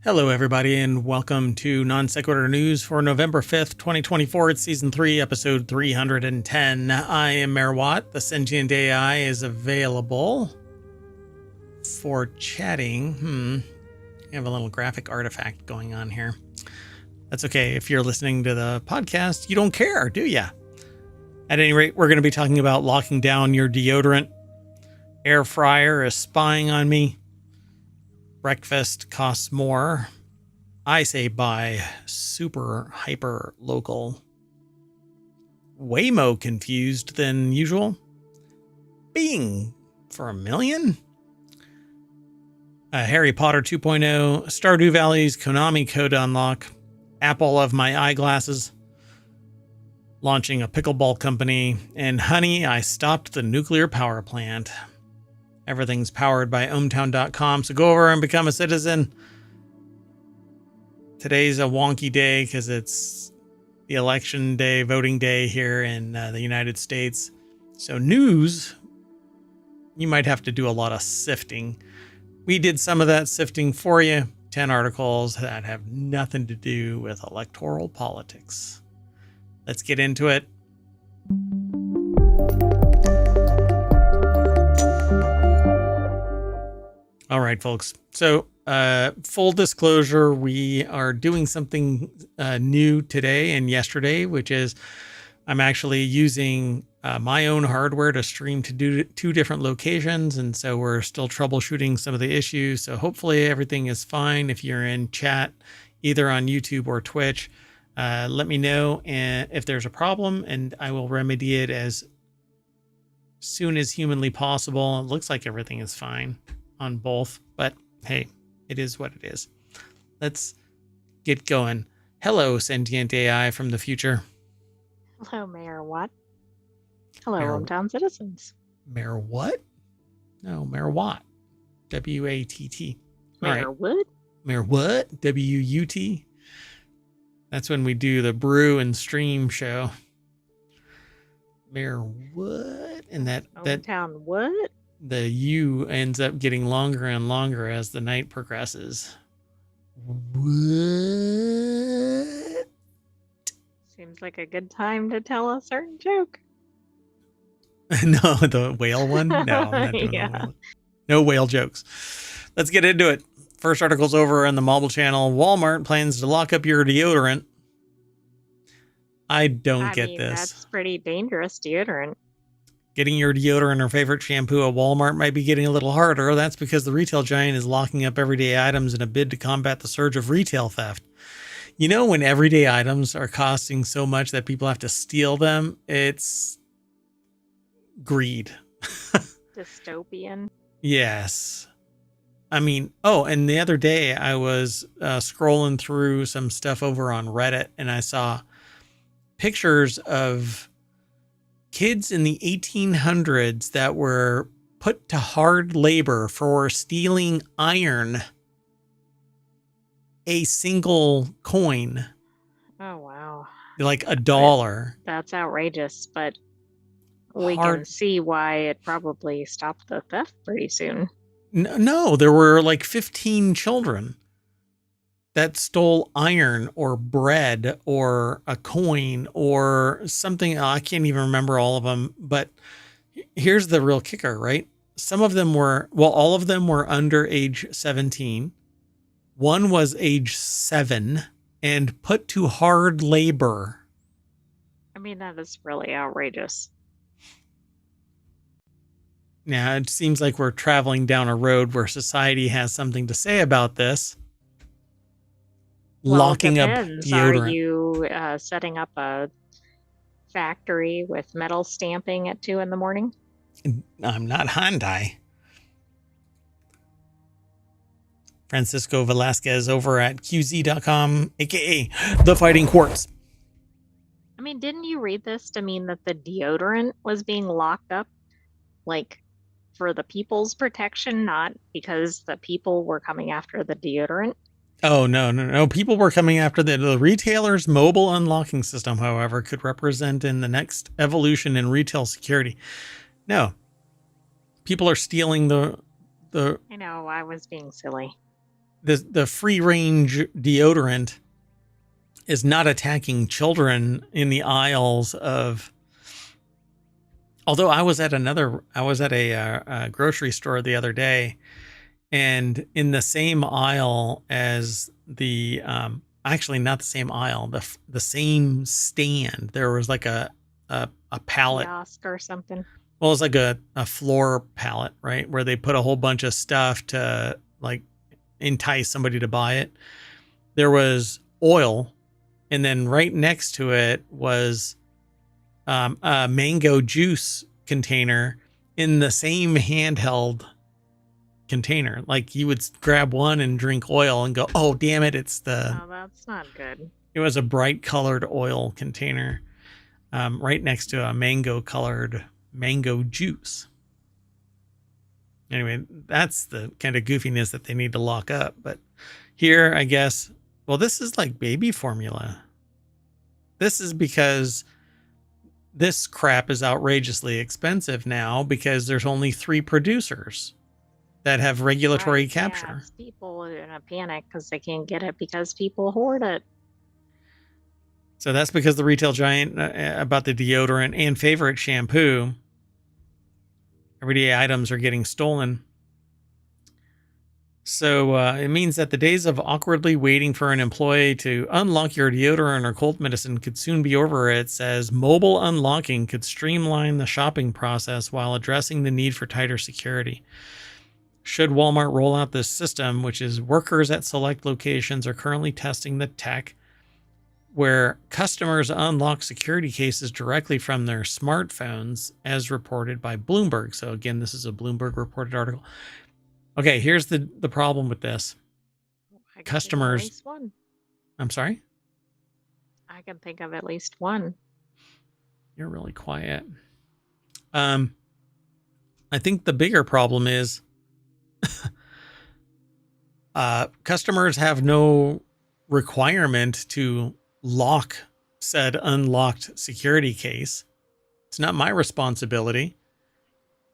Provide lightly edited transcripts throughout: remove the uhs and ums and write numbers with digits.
Hello, everybody, and welcome to Non Sequitur News for November 5th, 2024. It's Season 3, Episode 310. I am Mayor Watt. The sentient AI is available for chatting. I have a little graphic artifact going on here. That's okay. If you're listening to the podcast, you don't care, do ya? At any rate, we're going to be talking about locking down your deodorant. Air fryer is spying on me. Breakfast costs more. I say buy super hyper local. Waymo confused than usual. Bing for $1 million. Harry Potter 2.0. Stardew Valley's Konami code unlock. Apple of my eyeglasses. Launching a pickleball company. And honey, I stopped the nuclear power plant. Everything's powered by ohmtown.com, so go over and become a citizen. Today's a wonky day because it's the election day, voting day here in the United States. So news, you might have to do a lot of sifting. We did some of that sifting for you. 10 articles that have nothing to do with electoral politics. Let's get into it. All right, folks. So, full disclosure, we are doing something new today and yesterday, which is I'm actually using my own hardware to stream to two different locations. And so we're still troubleshooting some of the issues. So hopefully everything is fine. If you're in chat, either on YouTube or Twitch, let me know if there's a problem and I will remedy it as soon as humanly possible. It looks like everything is fine on both, but hey, it is what it is. Let's get going. Hello, sentient AI from the future. Hello, Mayor Watt. Hello, Mayor hometown citizens. Mayor what? No, Mayor Watt. W-A-T-T. Mayor Wood? Mayor what? W-U-T. That's when we do the brew and stream show. Mayor what? And that Hometown what? the U ends up getting longer and longer as the night progresses. What? Seems like a good time to tell a certain joke. No, the whale one? No, I'm not doing Yeah. the whale. No whale jokes. Let's get into it. First article's over on the Mobile Channel. Walmart plans to lock up your deodorant. I don't get this. That's pretty dangerous deodorant. Getting your deodorant or favorite shampoo at Walmart might be getting a little harder. That's because the retail giant is locking up everyday items in a bid to combat the surge of retail theft. You know, when everyday items are costing so much that people have to steal them, it's greed. Dystopian. Yes. I mean, and the other day I was scrolling through some stuff over on Reddit and I saw pictures of kids in the 1800s that were put to hard labor for stealing iron, a single coin. Oh, wow. Like $1. That's outrageous, but we can see why it probably stopped the theft pretty soon. No, there were like 15 children that stole iron or bread or a coin or something. I can't even remember all of them, but here's the real kicker, right? Some of them all of them were under age 17. One was age 7 and put to hard labor. I mean, that is really outrageous. Now, it seems like we're traveling down a road where society has something to say about this. Locking up deodorant. Are you setting up a factory with metal stamping at 2 a.m? I'm not Hyundai. Francisco Velasquez over at QZ.com, aka The Fighting Quartz. I mean, didn't you read this to mean that the deodorant was being locked up, like, for the people's protection, not because the people were coming after the deodorant? Oh, no. People were coming after the retailer's mobile unlocking system, however, could represent in the next evolution in retail security. No. People are stealing the I know, I was being silly. the free range deodorant is not attacking children in the aisles of. Although I was at a grocery store the other day, and in the same aisle as the actually not the same aisle, the same stand, there was like a pallet. Kiosk or something. Well, it's like a floor pallet, right? Where they put a whole bunch of stuff to like entice somebody to buy it. There was oil, and then right next to it was a mango juice container in the same handheld container. Like you would grab one and drink oil and go, oh, damn it. Oh, that's not good. It was a bright colored oil container right next to a mango colored mango juice. Anyway, that's the kind of goofiness that they need to lock up. But here, I guess, well, this is like baby formula. This is because this crap is outrageously expensive now because there's only 3 producers that have regulatory capture. Yeah, it's people in a panic because they can't get it because people hoard it. So that's because the retail giant about the deodorant and favorite shampoo, everyday items are getting stolen. So it means that the days of awkwardly waiting for an employee to unlock your deodorant or cold medicine could soon be over. It says mobile unlocking could streamline the shopping process while addressing the need for tighter security. Should Walmart roll out this system, which is workers at select locations are currently testing the tech where customers unlock security cases directly from their smartphones, as reported by Bloomberg. So again, this is a Bloomberg reported article. Okay, here's the problem with this. Customers. At least one. I'm sorry? I can think of at least one. You're really quiet. I think the bigger problem is customers have no requirement to lock said unlocked security case. It's not my responsibility.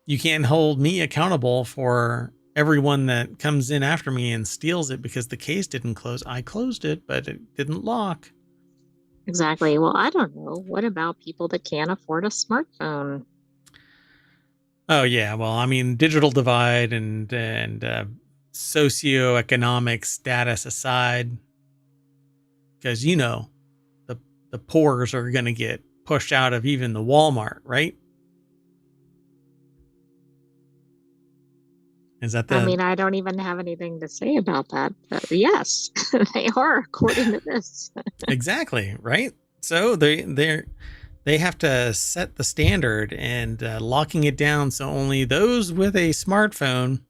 You can't hold me accountable for everyone that comes in after me and steals it because the case didn't close. I closed it, but it didn't lock. Exactly. Well, I don't know. What about people that can't afford a smartphone? Oh yeah, well, I mean, digital divide and socioeconomic status aside, because the poors are going to get pushed out of even the Walmart, right? Is that I mean, I don't even have anything to say about that, but yes, they are, according to this. Exactly, right? So they have to set the standard and locking it down so only those with a smartphone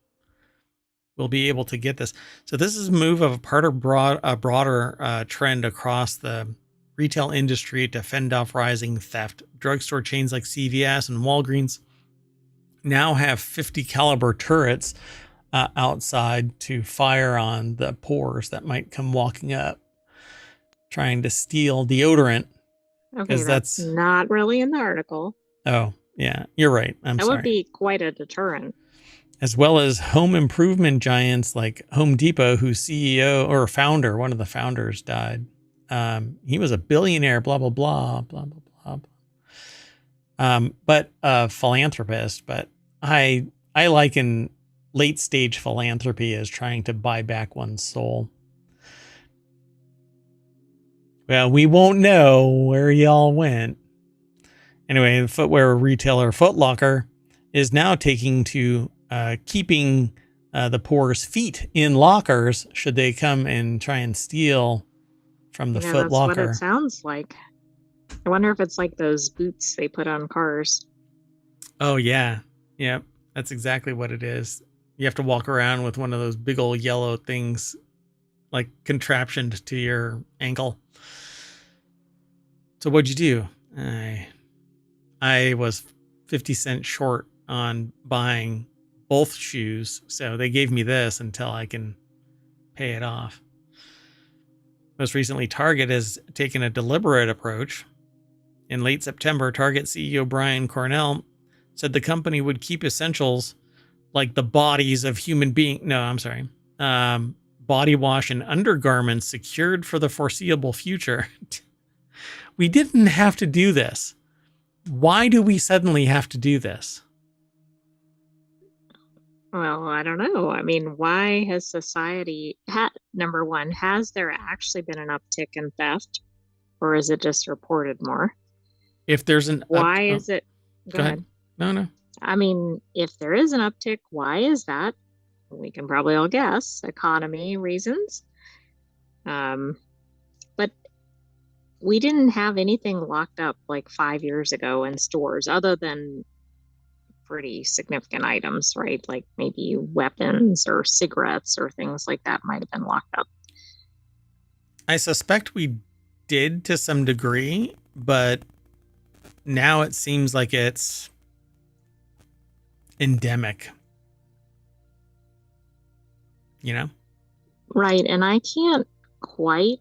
will be able to get this. So this is a move of a broader trend across the retail industry to fend off rising theft. Drugstore chains like CVS and Walgreens now have 50 caliber turrets outside to fire on the poors that might come walking up trying to steal deodorant. Okay, that's not really in the article. Oh, yeah, you're right. I'm sorry. That would be quite a deterrent. As well as home improvement giants like Home Depot, whose CEO or founder, one of the founders, died. He was a billionaire, blah, blah, blah, blah, blah, blah. But a philanthropist. But I liken late stage philanthropy as trying to buy back one's soul. Well, we won't know where y'all went. Anyway, the footwear retailer Foot Locker is now taking to keeping the poor's feet in lockers should they come and try and steal from the Foot Locker. That's what it sounds like. I wonder if it's like those boots they put on cars. Oh, yeah. Yep. That's exactly what it is. You have to walk around with one of those big old yellow things like contraptioned to your ankle. So what'd you do? I was 50 cents short on buying both shoes. So they gave me this until I can pay it off. Most recently, Target has taken a deliberate approach. In late September, Target CEO Brian Cornell said the company would keep essentials like the bodies of human beings. No, I'm sorry. body wash and undergarments secured for the foreseeable future. We didn't have to do this. Why do we suddenly have to do this? Well, I don't know. I mean, why has society had, number one, has there actually been an uptick in theft, or is it just reported more? If there's an Why is it? Go ahead. No. I mean, if there is an uptick, why is that? We can probably all guess economy reasons. But we didn't have anything locked up like 5 years ago in stores other than pretty significant items, right? Like maybe weapons or cigarettes or things like that might have been locked up. I suspect we did to some degree, but now it seems like it's endemic. You know? Right. And I can't quite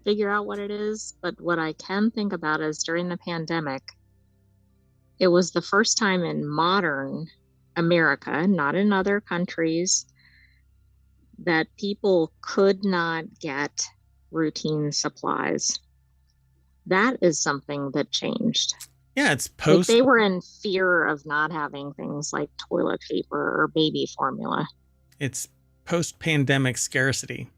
figure out what it is, but what I can think about is during the pandemic, it was the first time in modern America, not in other countries, that people could not get routine supplies. That is something that changed. Yeah, it's Like they were in fear of not having things like toilet paper or baby formula. It's post-pandemic scarcity.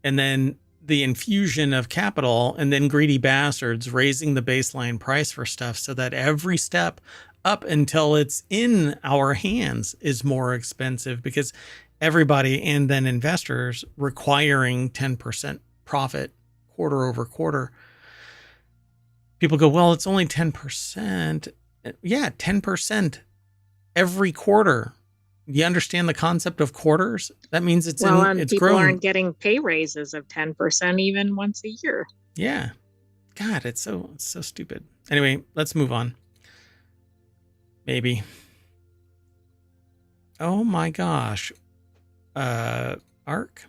And then the infusion of capital and then greedy bastards raising the baseline price for stuff so that every step up until it's in our hands is more expensive because everybody and then investors requiring 10% profit quarter over quarter. People go, well, it's only 10%. Yeah, 10% every quarter. You understand the concept of quarters? That means it's people grown. Aren't getting pay raises of 10% even once a year. Yeah. God, it's so stupid. Anyway, let's move on. Maybe. Oh my gosh. ARC.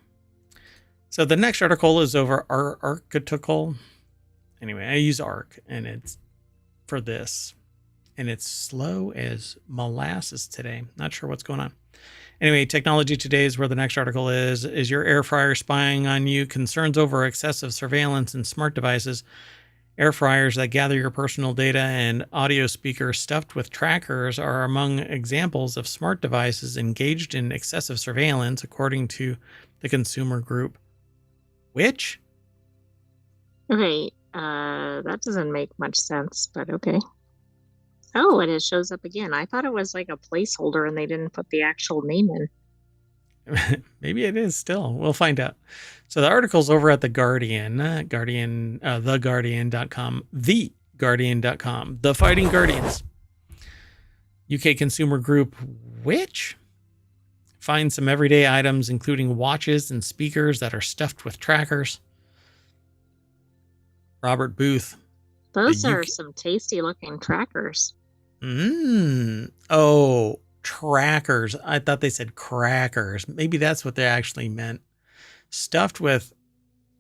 So the next article is over architectural. Anyway, I use ARC and it's for this. And it's slow as molasses today. Not sure what's going on. Anyway, Technology Today is where the next article is. Is your air fryer spying on you? Concerns over excessive surveillance in smart devices. Air fryers that gather your personal data and audio speakers stuffed with trackers are among examples of smart devices engaged in excessive surveillance, according to the consumer group. Which? Okay, that doesn't make much sense, but okay. Oh, and it shows up again. I thought it was like a placeholder and they didn't put the actual name in. Maybe it is still. We'll find out. So the article's over at The Guardian, theguardian.com, theguardian.com, The Fighting Guardians. UK consumer group, which finds some everyday items, including watches and speakers that are stuffed with trackers. Robert Booth. Those are some tasty looking trackers. Oh, trackers. I thought they said crackers. Maybe that's what they actually meant. Stuffed with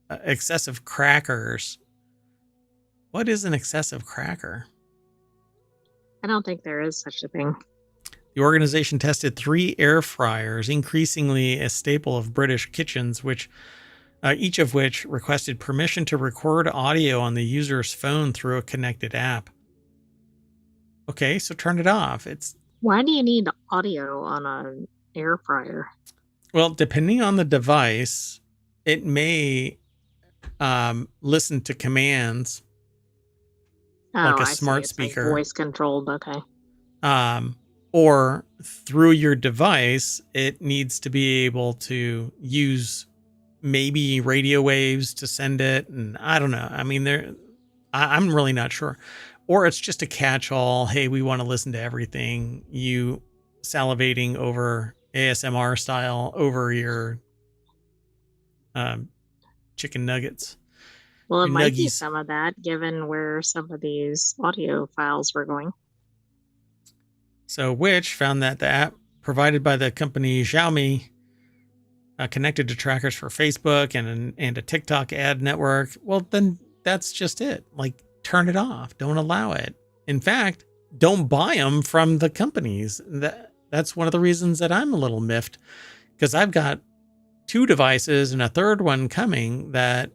excessive crackers. What is an excessive cracker? I don't think there is such a thing. The organization tested 3 air fryers, increasingly a staple of British kitchens, which each of which requested permission to record audio on the user's phone through a connected app. Okay, so turn it off. Why do you need audio on an air fryer? Well, depending on the device, it may listen to commands like a smart speaker. Like voice controlled, okay. Or through your device, it needs to be able to use maybe radio waves to send it. And I don't know. I mean, I'm really not sure. Or it's just a catch-all. Hey, we want to listen to everything. You salivating over ASMR style over your chicken nuggets. Well, it might be some of that, given where some of these audio files were going. So, Which found that the app provided by the company Xiaomi connected to trackers for Facebook and a TikTok ad network. Well, then that's just it. Like, turn it off. Don't allow it. In fact, don't buy them from the companies. That's one of the reasons that I'm a little miffed, because I've got 2 devices and a third one coming that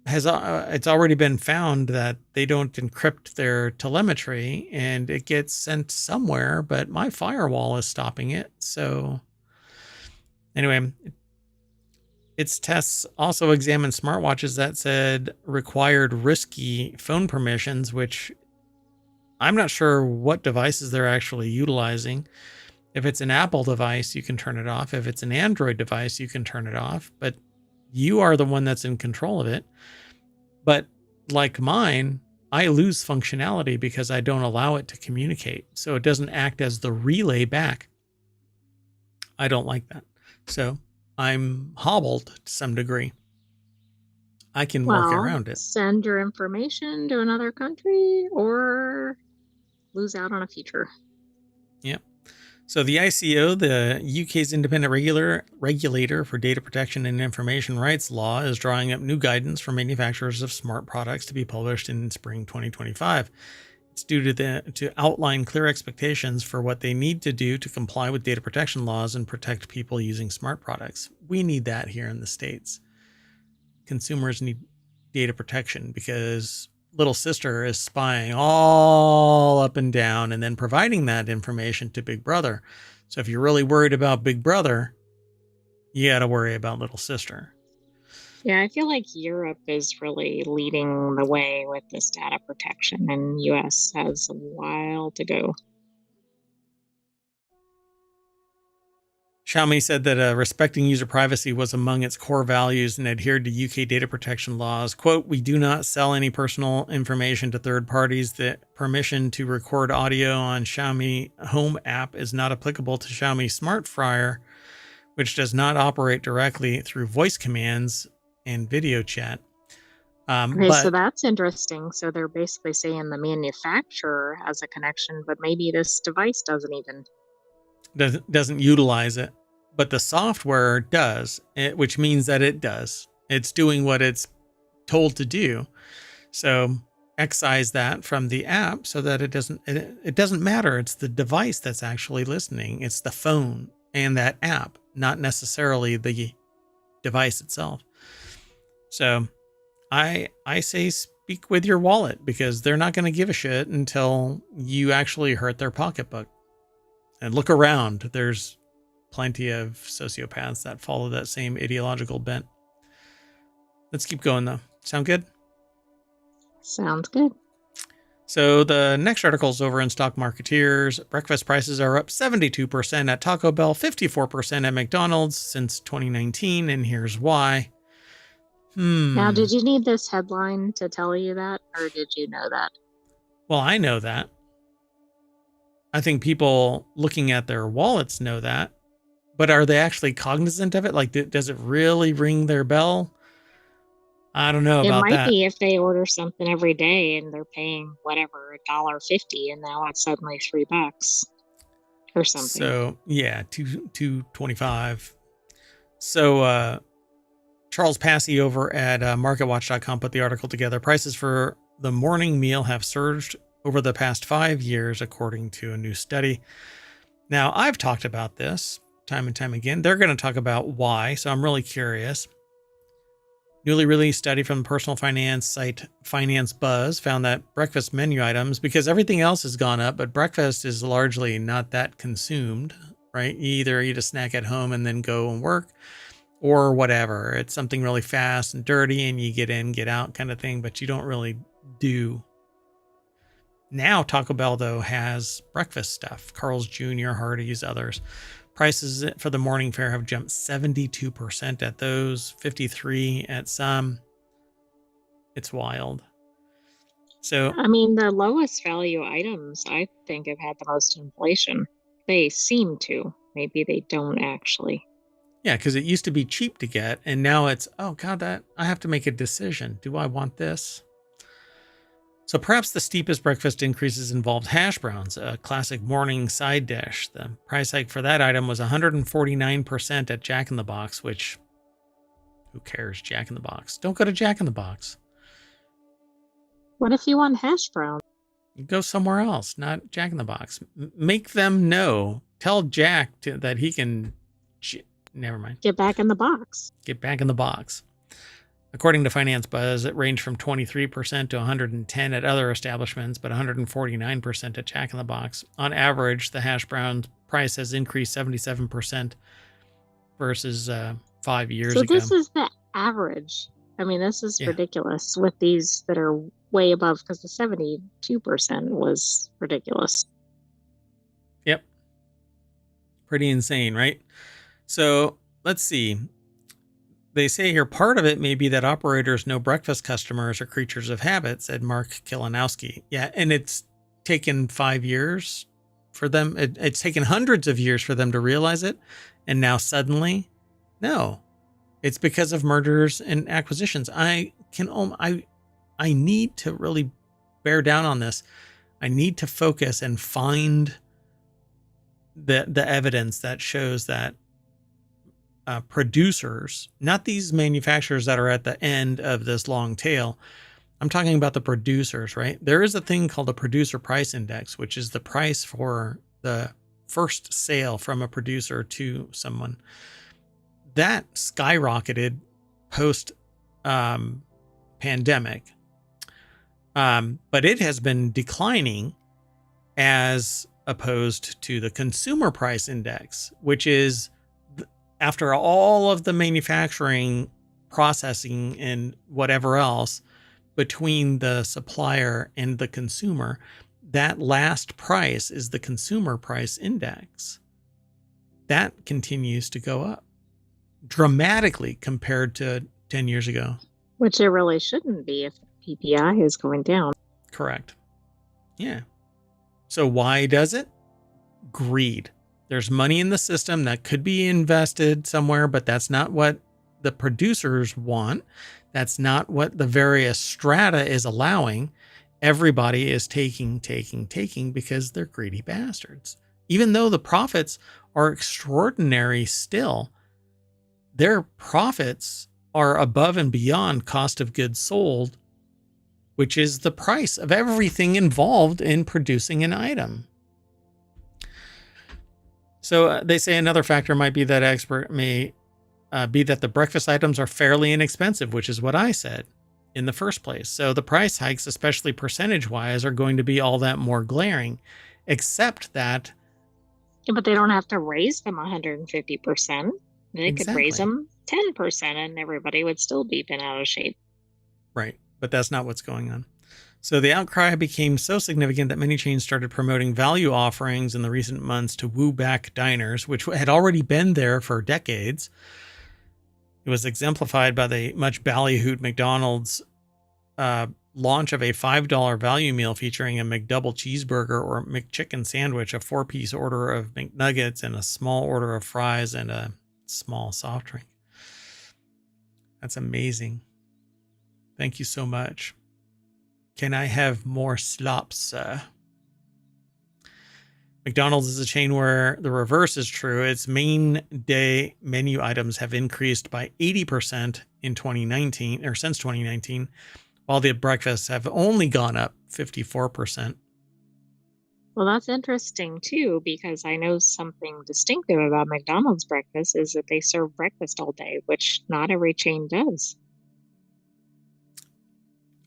has it's already been found that they don't encrypt their telemetry and it gets sent somewhere, but my firewall is stopping it. So anyway, its tests also examined smartwatches that said required risky phone permissions, which I'm not sure what devices they're actually utilizing. If it's an Apple device, you can turn it off. If it's an Android device, you can turn it off, but you are the one that's in control of it. But like mine, I lose functionality because I don't allow it to communicate. So it doesn't act as the relay back. I don't like that. So I'm hobbled to some degree. I can work Well, around it. send your information to another country or lose out on a feature. Yep. So the ICO, the UK's independent regulator for data protection and information rights law, is drawing up new guidance for manufacturers of smart products to be published in spring 2025. It's due to outline clear expectations for what they need to do to comply with data protection laws and protect people using smart products. We need that here in the States. Consumers need data protection because little sister is spying all up and down and then providing that information to Big Brother. So if you're really worried about Big Brother, you got to worry about little sister. Yeah, I feel like Europe is really leading the way with this data protection, and US has a while to go. Xiaomi said that respecting user privacy was among its core values and adhered to UK data protection laws. Quote, "We do not sell any personal information to third parties. The permission to record audio on Xiaomi Home app is not applicable to Xiaomi Smart Fryer, which does not operate directly through voice commands and video chat." Okay, so But that's interesting. So they're basically saying the manufacturer has a connection, but maybe this device doesn't even. doesn't utilize it. But the software does, which means that it does. It's doing what it's told to do. So excise that from the app so that it doesn't matter. It's the device that's actually listening. It's the phone and that app, not necessarily the device itself. So I say speak with your wallet because they're not going to give a shit until you actually hurt their pocketbook. And look around. There's plenty of sociopaths that follow that same ideological bent. Let's keep going though. Sound good? Sounds good. So the next article is over in Stock Marketeers. Breakfast prices are up 72% at Taco Bell, 54% at McDonald's since 2019, and here's why. Now, did you need this headline to tell you that, or did you know that? Well, I know that. I think people looking at their wallets know that, but are they actually cognizant of it? Like, does it really ring their bell? I don't know It about might that. be if they order something every day and they're paying whatever $1.50, and now it's suddenly $3 or something. So yeah, 225. So Charles Passy over at MarketWatch.com put the article together. Prices for the morning meal have surged over the past 5 years, according to a new study. Now, I've talked about this time and time again. They're going to talk about why, so I'm really curious. Newly released study from the personal finance site Finance Buzz found that breakfast menu items, because everything else has gone up, but breakfast is largely not that consumed, right? You either eat a snack at home and then go and work, or whatever. It's something really fast and dirty and you get in, get out kind of thing, but you don't really do. Now Taco Bell, though, has breakfast stuff. Carl's Jr., Hardee's, others. Prices for the morning fare have jumped 72% at those, 53% at some. It's wild. So, I mean, the lowest value items, I think, have had the most inflation. They seem to. Maybe they don't actually. yeah, because it used to be cheap to get, and now it's, oh God, that I have to make a decision. Do I want this? So perhaps the steepest breakfast increases involved hash browns, a classic morning side dish. The price hike for that item was 149% at Jack in the Box, which, who cares, Jack in the Box? Don't go to Jack in the Box. What if you want hash browns? Go somewhere else, not Jack in the Box. Make them know. Tell Jack that he can Never mind. Get back in the box. Get back in the box. According to Finance Buzz, it ranged from 23% to 110 at other establishments, but 149% at Jack in the Box. On average, the hash brown price has increased 77% versus 5 years So ago. this is the average. I mean, this is ridiculous with these that are way above, because the 72% was ridiculous. Yep. Pretty insane, right? So let's see. They say here part of it may be that operators know breakfast customers are creatures of habit, said Mark Kilanowski. Yeah, and it's taken 5 years for them. It's taken hundreds of years for them to realize it. And now suddenly, no. It's because of mergers and acquisitions. I need to really bear down on this. I need to focus and find the evidence that shows that producers, not these manufacturers that are at the end of this long tail. I'm talking about the producers, right? There is a thing called a producer price index, which is the price for the first sale from a producer to someone. That skyrocketed post pandemic. But it has been declining as opposed to the consumer price index, which is after all of the manufacturing, processing, and whatever else between the supplier and the consumer, that last price is the consumer price index. That continues to go up dramatically compared to 10 years ago. Which it really shouldn't be if PPI is going down. Correct. Yeah. So why does it? Greed. There's money in the system that could be invested somewhere, but that's not what the producers want. That's not what the various strata is allowing. Everybody is taking because they're greedy bastards. Even though the profits are extraordinary still, their profits are above and beyond cost of goods sold, which is the price of everything involved in producing an item. So they say another factor might be that the breakfast items are fairly inexpensive, which is what I said in the first place. So the price hikes, especially percentage-wise, are going to be all that more glaring, except that... Yeah, but they don't have to raise them 150%. They could raise them 10% and everybody would still be bent out of shape. Right, but that's not what's going on. So the outcry became so significant that many chains started promoting value offerings in the recent months to woo back diners, which had already been there for decades. It was exemplified by the much ballyhooed McDonald's launch of a $5 value meal featuring a McDouble cheeseburger or McChicken sandwich, a 4-piece order of McNuggets, and a small order of fries and a small soft drink. That's amazing. Thank you so much. Can I have more slops, sir? McDonald's is a chain where the reverse is true. Its main day menu items have increased by 80% in 2019, or since 2019, while the breakfasts have only gone up 54%. Well, that's interesting too, because I know something distinctive about McDonald's breakfast is that they serve breakfast all day, which not every chain does.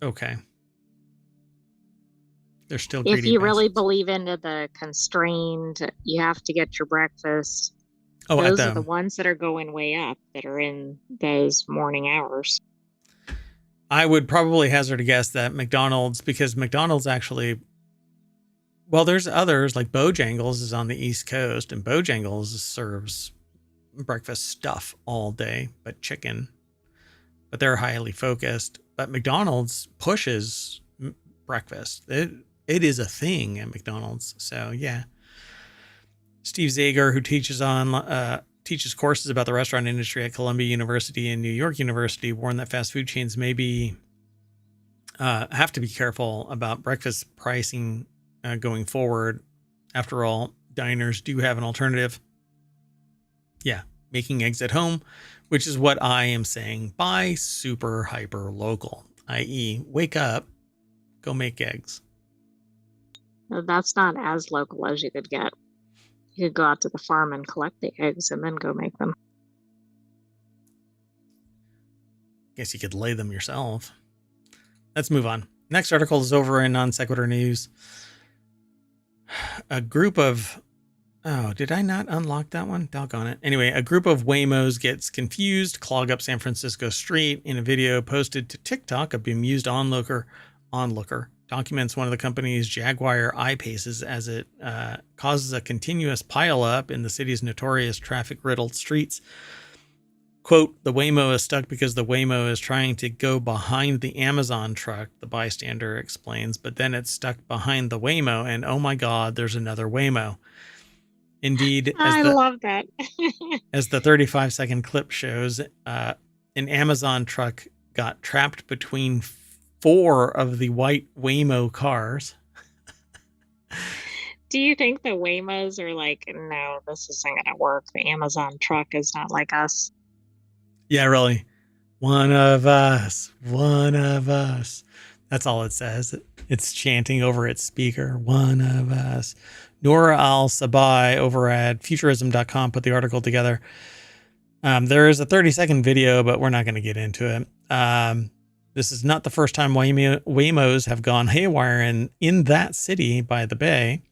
Okay. They're still greedy. If you really believe into the constrained, you have to get your breakfast. Those are the ones that are going way up that are in those morning hours. I would probably hazard a guess that McDonald's, because McDonald's actually, well, there's others like Bojangles is on the East Coast, and Bojangles serves breakfast stuff all day, but chicken. But they're highly focused. But McDonald's pushes breakfast. It is a thing at McDonald's. So yeah. Steve Zager, who teaches courses about the restaurant industry at Columbia University and New York University, warned that fast food chains have to be careful about breakfast pricing going forward. After all, diners do have an alternative. Yeah, making eggs at home, which is what I am saying. Buy super hyper local, i.e., wake up, go make eggs. That's not as local as you could get. You could go out to the farm and collect the eggs and then go make them. Guess you could lay them yourself. Let's move on. Next article is over in Non Sequitur News. A group of... Oh, did I not unlock that one? Doggone it. Anyway, a group of Waymos gets confused, clog up San Francisco street. In a video posted to TikTok, a bemused onlooker documents one of the company's Jaguar I-Paces as it causes a continuous pileup in the city's notorious traffic-riddled streets. Quote, the Waymo is stuck because the Waymo is trying to go behind the Amazon truck, the bystander explains, but then it's stuck behind the Waymo, and oh my God, there's another Waymo. Indeed, I love that. as the 35-second clip shows, an Amazon truck got trapped between 4 of the white Waymo cars. Do you think the Waymos are like, no, this isn't going to work? The Amazon truck is not like us. Yeah, really. One of us. One of us. That's all it says. It's chanting over its speaker. One of us. Noura Al-Sabai over at futurism.com put the article together. There is a 30-second video, but we're not going to get into it. This is not the first time Waymos have gone haywire in that city by the bay.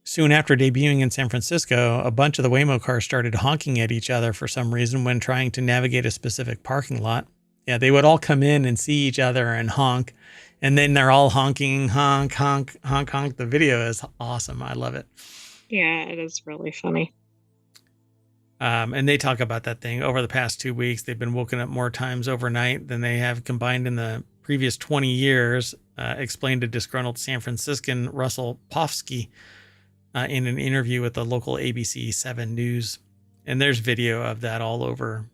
Soon after debuting in San Francisco, a bunch of the Waymo cars started honking at each other for some reason when trying to navigate a specific parking lot. Yeah, they would all come in and see each other and honk, and then they're all honking, honk, honk, honk, honk. The video is awesome. I love it. Yeah, it is really funny. And they talk about that thing. Over the past 2 weeks, they've been woken up more times overnight than they have combined in the previous 20 years, explained to disgruntled San Franciscan Russell Pofsky in an interview with the local ABC 7 News. And there's video of that all over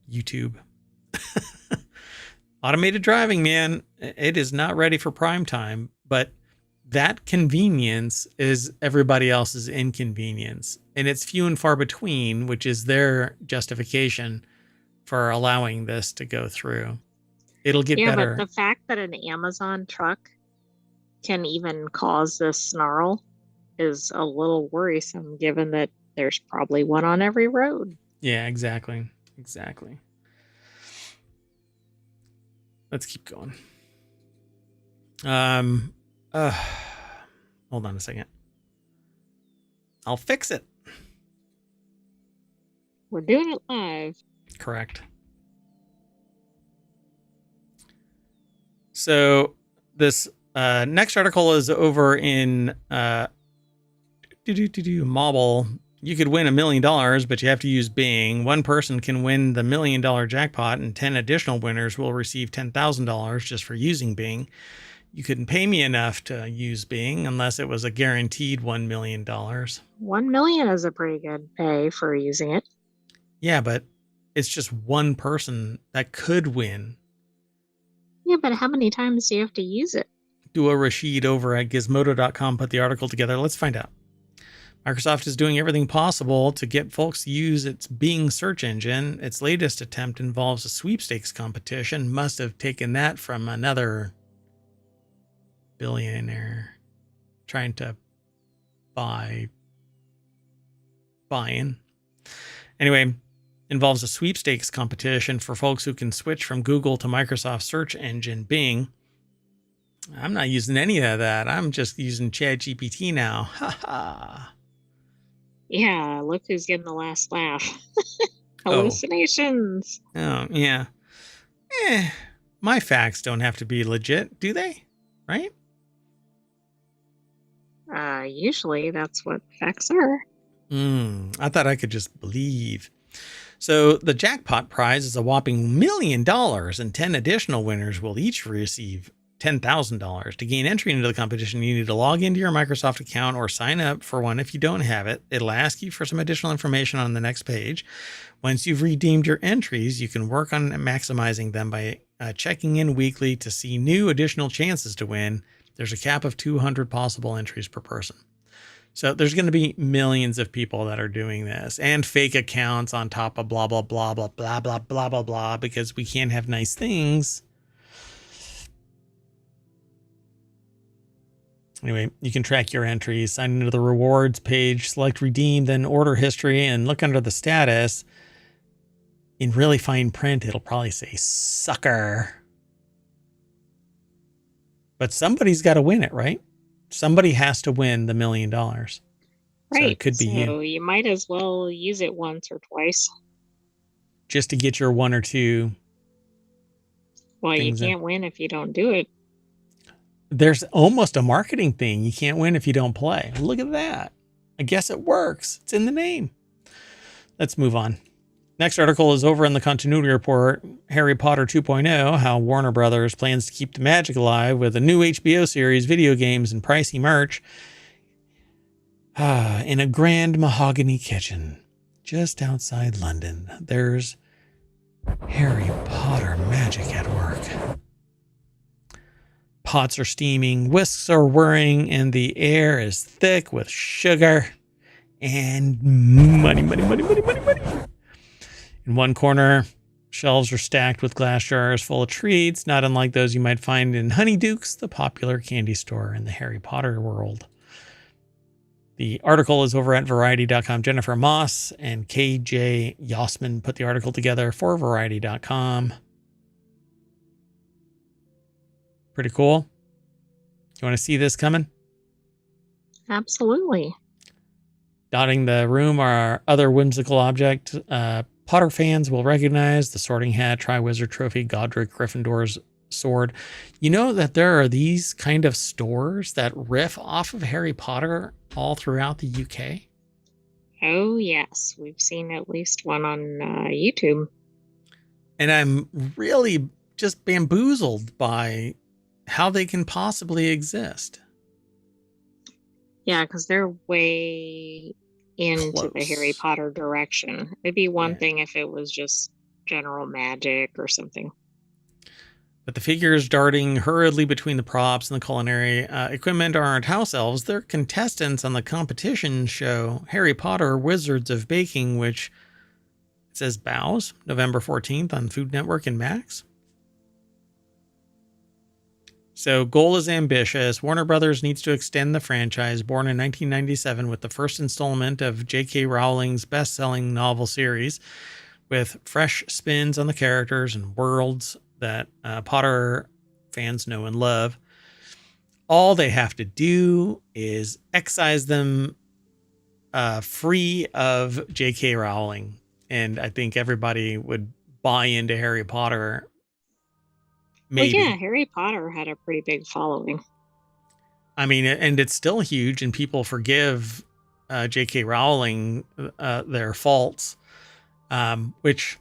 YouTube. Automated driving, man, it is not ready for prime time, but that convenience is everybody else's inconvenience. And it's few and far between, which is their justification for allowing this to go through. It'll get better. Yeah, but the fact that an Amazon truck can even cause this snarl is a little worrisome, given that there's probably one on every road. Yeah, exactly. Exactly. Let's keep going. Hold on a second. I'll fix it. We're doing it live. Correct. So this next article is over in Mobile. You could win $1 million, but you have to use Bing. One person can win the $1 million jackpot, and 10 additional winners will receive $10,000 just for using Bing. You couldn't pay me enough to use Bing unless it was a guaranteed $1 million. $1 million is a pretty good pay for using it. Yeah, but it's just one person that could win. Yeah, but how many times do you have to use it? Dua Rashid over at gizmodo.com put the article together. Let's find out. Microsoft is doing everything possible to get folks to use its Bing search engine. Its latest attempt involves a sweepstakes competition. Must have taken that from another billionaire trying to buy in. Anyway, involves a sweepstakes competition for folks who can switch from Google to Microsoft search engine Bing. I'm not using any of that. I'm just using ChatGPT now. Ha ha. Yeah, look who's getting the last laugh. Hallucinations. Oh, yeah. My facts don't have to be legit, do they? Right? Usually that's what facts are. I thought I could just believe. So the jackpot prize is a whopping $1 million, and 10 additional winners will each receive $10,000. To gain entry into the competition, you need to log into your Microsoft account or sign up for one if you don't have it. It'll ask you for some additional information on the next page. Once you've redeemed your entries, you can work on maximizing them by checking in weekly to see new additional chances to win. There's a cap of 200 possible entries per person. So there's going to be millions of people that are doing this, and fake accounts on top of blah, blah, blah, blah, blah, blah, blah, blah, blah, because we can't have nice things. Anyway, you can track your entries, sign into the rewards page, select redeem, then order history, and look under the status. in really fine print, it'll probably say sucker. But somebody's got to win it, right? Somebody has to win the $1 million. So Right. it could be you. So you might as well use it once or twice. Just to get your one or two. Well, you can't win if you don't do it. There's almost a marketing thing. You can't win if you don't play. Look at that. I guess it works. It's in the name. Let's move on. Next article is over in the Continuity Report, Harry Potter 2.0, how Warner Brothers plans to keep the magic alive with a new HBO series, video games, and pricey merch. In a grand mahogany kitchen just outside London, there's Harry Potter magic at work. Pots are steaming, whisks are whirring, and the air is thick with sugar and money. In one corner, shelves are stacked with glass jars full of treats, not unlike those you might find in Honeyduke's, the popular candy store in the Harry Potter world. The article is over at Variety.com. Jennifer Moss and KJ Yossman put the article together for Variety.com. Pretty cool. You want to see this coming? Absolutely. Dotting the room are other whimsical objects Potter fans will recognize: the Sorting Hat, Triwizard Trophy, Godric Gryffindor's sword. You know that there are these kind of stores that riff off of Harry Potter all throughout the UK? Oh, yes. We've seen at least one on YouTube. And I'm really just bamboozled by how they can possibly exist. Yeah, because they're way into the Harry Potter direction. It'd be one thing if it was just general magic or something. But the figures darting hurriedly between the props and the culinary equipment aren't house elves. They're contestants on the competition show Harry Potter Wizards of Baking, which it says bows, November 14th on Food Network and Max. So goal is ambitious. Warner Brothers needs to extend the franchise, born in 1997 with the first installment of J.K. Rowling's best-selling novel series, with fresh spins on the characters and worlds that Potter fans know and love. All they have to do is excise them free of J.K. Rowling. And I think everybody would buy into Harry Potter. Maybe. Well, yeah, Harry Potter had a pretty big following. I mean, and it's still huge, and people forgive J.K. Rowling their faults, which,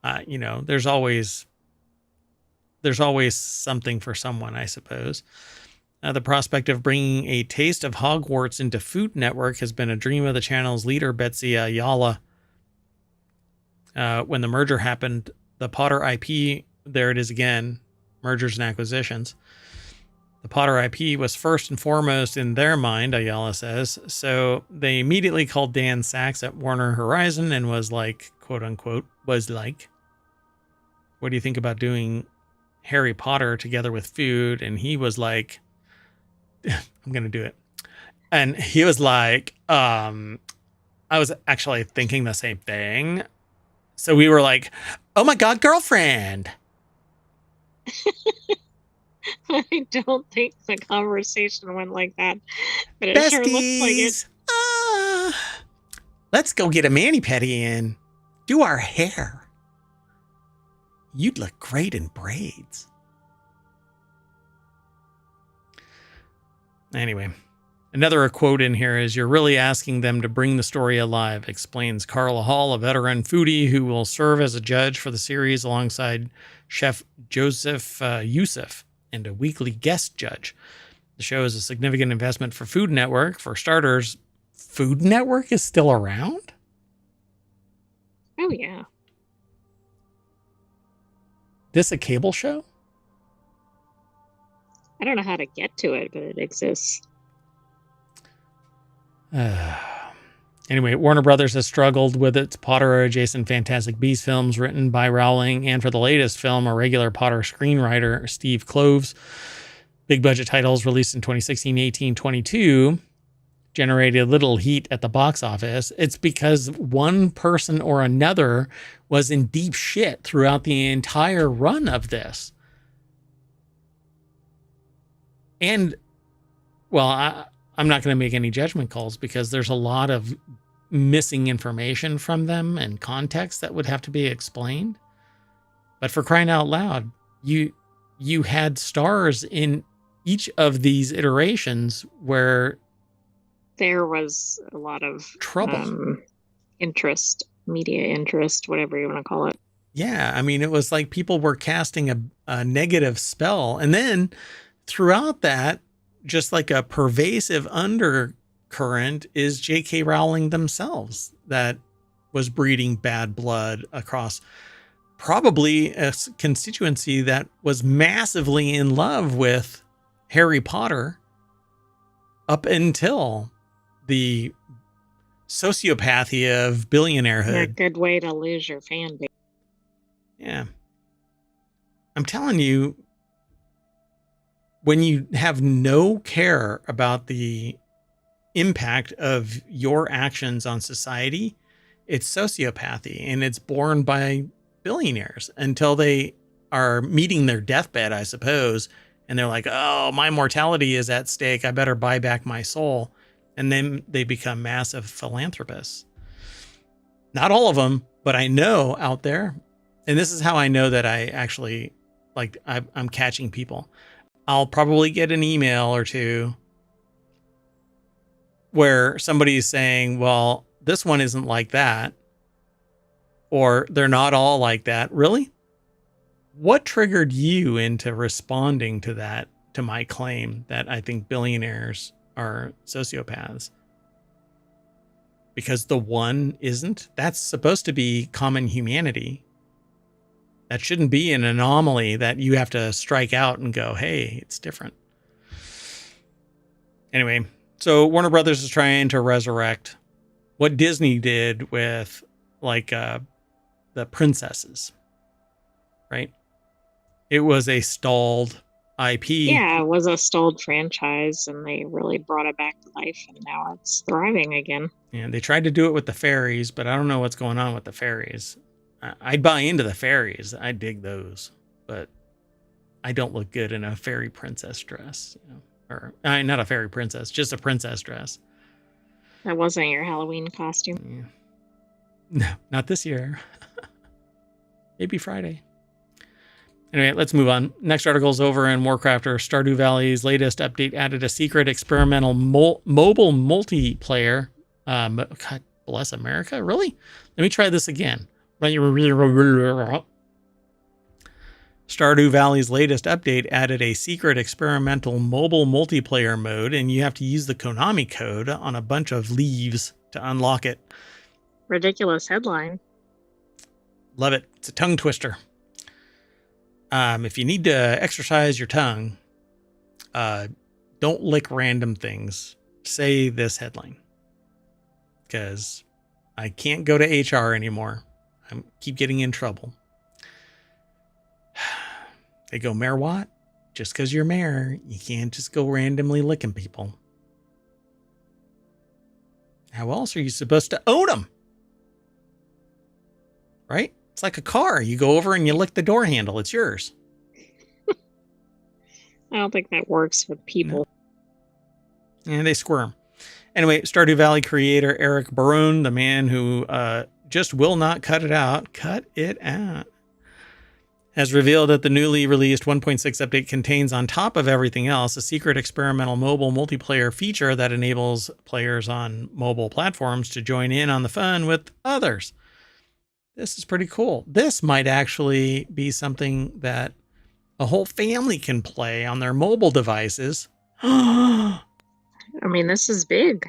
there's always something for someone, I suppose. The prospect of bringing a taste of Hogwarts into Food Network has been a dream of the channel's leader, Betsy Ayala. When the merger happened, the Potter IP, there it is again, mergers and acquisitions. The Potter IP was first and foremost in their mind, Ayala says. So they immediately called Dan Sachs at Warner Horizon and was like, quote unquote, what do you think about doing Harry Potter together with food? And he was like, I'm going to do it. And he was like, I was actually thinking the same thing. So we were like, oh my God, girlfriend. I don't think the conversation went like that, but it Besties. sure looks like it. Let's go get a mani-pedi and do our hair. You'd look great in braids. Anyway, another quote in here is, you're really asking them to bring the story alive, explains Carla Hall, a veteran foodie who will serve as a judge for the series alongside Chef Joseph Youssef and a weekly guest judge. The show is a significant investment for Food Network. For starters, Food Network is still around? Oh, yeah. This a cable show? I don't know how to get to it, but it exists. Anyway, Warner Brothers has struggled with its Potter-adjacent Fantastic Beasts films written by Rowling, and for the latest film, a regular Potter screenwriter, Steve Kloves. Big budget titles released in 2016, 18, 22. generated little heat at the box office, it's because one person or another was in deep shit throughout the entire run of this. And, well, I'm not going to make any judgment calls because there's a lot of missing information from them and context that would have to be explained. But for crying out loud, you had stars in each of these iterations where there was a lot of trouble, interest, media interest, whatever you want to call it. Yeah, I mean, it was like people were casting a negative spell. And then throughout that, just like a pervasive undercurrent is J.K. Rowling themselves that was breeding bad blood across probably a constituency that was massively in love with Harry Potter up until the sociopathy of billionairehood. A good way to lose your fan base. Yeah. I'm telling you, when you have no care about the impact of your actions on society, it's sociopathy, and it's borne by billionaires until they are meeting their deathbed, I suppose. And they're like, oh, my mortality is at stake. I better buy back my soul. And then they become massive philanthropists. Not all of them, but I know out there. And this is how I know that I actually, like, I'm catching people. I'll probably get an email or two where somebody's saying, well, this one isn't like that. Or they're not all like that. Really? What triggered you into responding to that, to my claim that I think billionaires are sociopaths? Because the one isn't? That's supposed to be common humanity. That shouldn't be an anomaly that you have to strike out and go, hey, it's different. Anyway, so Warner Brothers is trying to resurrect what Disney did with, like, the princesses, right? It was a stalled IP. Yeah, it was a stalled franchise, and they really brought it back to life, and now it's thriving again. Yeah, they tried to do it with the fairies, but I don't know what's going on with the fairies. I'd buy into the fairies. I dig those, but I don't look good in a fairy princess dress, you know? Or not a fairy princess, just a princess dress. That wasn't your Halloween costume. Yeah. No, not this year. Maybe Friday. Anyway, let's move on. Next article is over in Warcrafter. Stardew Valley's latest update added a secret experimental mobile multiplayer. God bless America. Really? Let me try this again. Stardew Valley's latest update added a secret experimental mobile multiplayer mode, and you have to use the Konami code on a bunch of leaves to unlock it. Ridiculous headline. Love it. It's a tongue twister. If you need to exercise your tongue, don't lick random things. Say this headline. Because I can't go to HR anymore. I keep getting in trouble. They go, Mayor Watt, just because you're mayor, you can't just go randomly licking people. How else are you supposed to own them? Right? It's like a car. You go over and you lick the door handle. It's yours. I don't think that works with people. No. And they squirm. Anyway, Stardew Valley creator Eric Barone, the man who just will not cut it out, has revealed that the newly released 1.6 update contains, on top of everything else, a secret experimental mobile multiplayer feature that enables players on mobile platforms to join in on the fun with others. This is pretty cool. This might actually be something that a whole family can play on their mobile devices. I mean, this is big.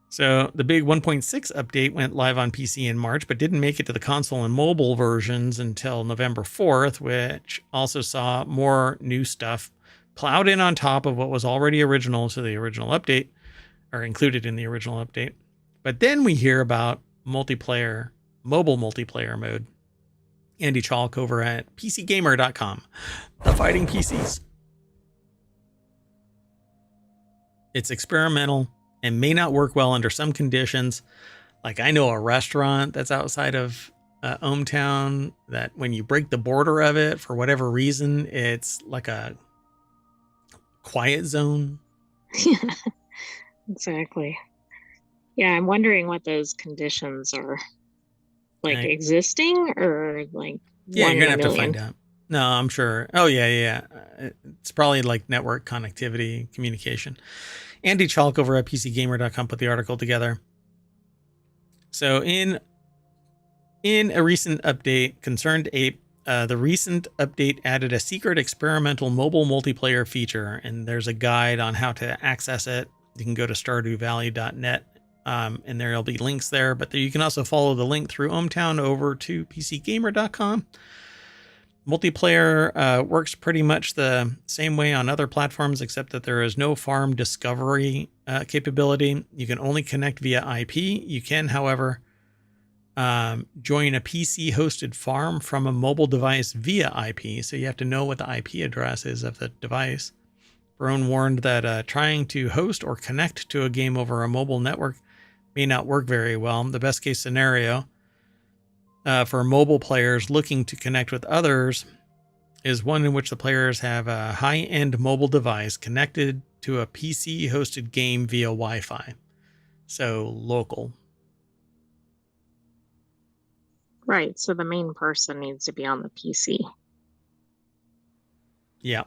So the big 1.6 update went live on PC in March, but didn't make it to the console and mobile versions until November 4th, which also saw more new stuff plowed in on top of what was already original to the original update, or included in the original update. But then we hear about multiplayer, mobile multiplayer mode. Andy Chalk over at PCGamer.com. The Fighting PCs. It's experimental. and may not work well under some conditions. Like I know a restaurant that's outside of ohmTown that when you break the border of it, for whatever reason, it's like a quiet zone. Exactly. Yeah, I'm wondering what those conditions are, like Right? existing or like Yeah, one you're in gonna a have to million. find out. No, I'm sure. Oh yeah, yeah. It's probably like network connectivity, communication. Andy Chalk over at PCGamer.com put the article together. So in a recent update, Concerned Ape, the recent update added a secret experimental mobile multiplayer feature, and there's a guide on how to access it. You can go to stardewvalley.net, and there'll be links there. But you can also follow the link through ohmTown over to PCGamer.com. Multiplayer works pretty much the same way on other platforms, except that there is no farm discovery capability. You can only connect via IP. You can, however, join a PC hosted farm from a mobile device via IP. So you have to know what the IP address is of the device. Barone warned that trying to host or connect to a game over a mobile network may not work very well. The best case scenario for mobile players looking to connect with others is one in which the players have a high-end mobile device connected to a PC hosted game via Wi-Fi. So local. Right, so the main person needs to be on the PC. Yeah.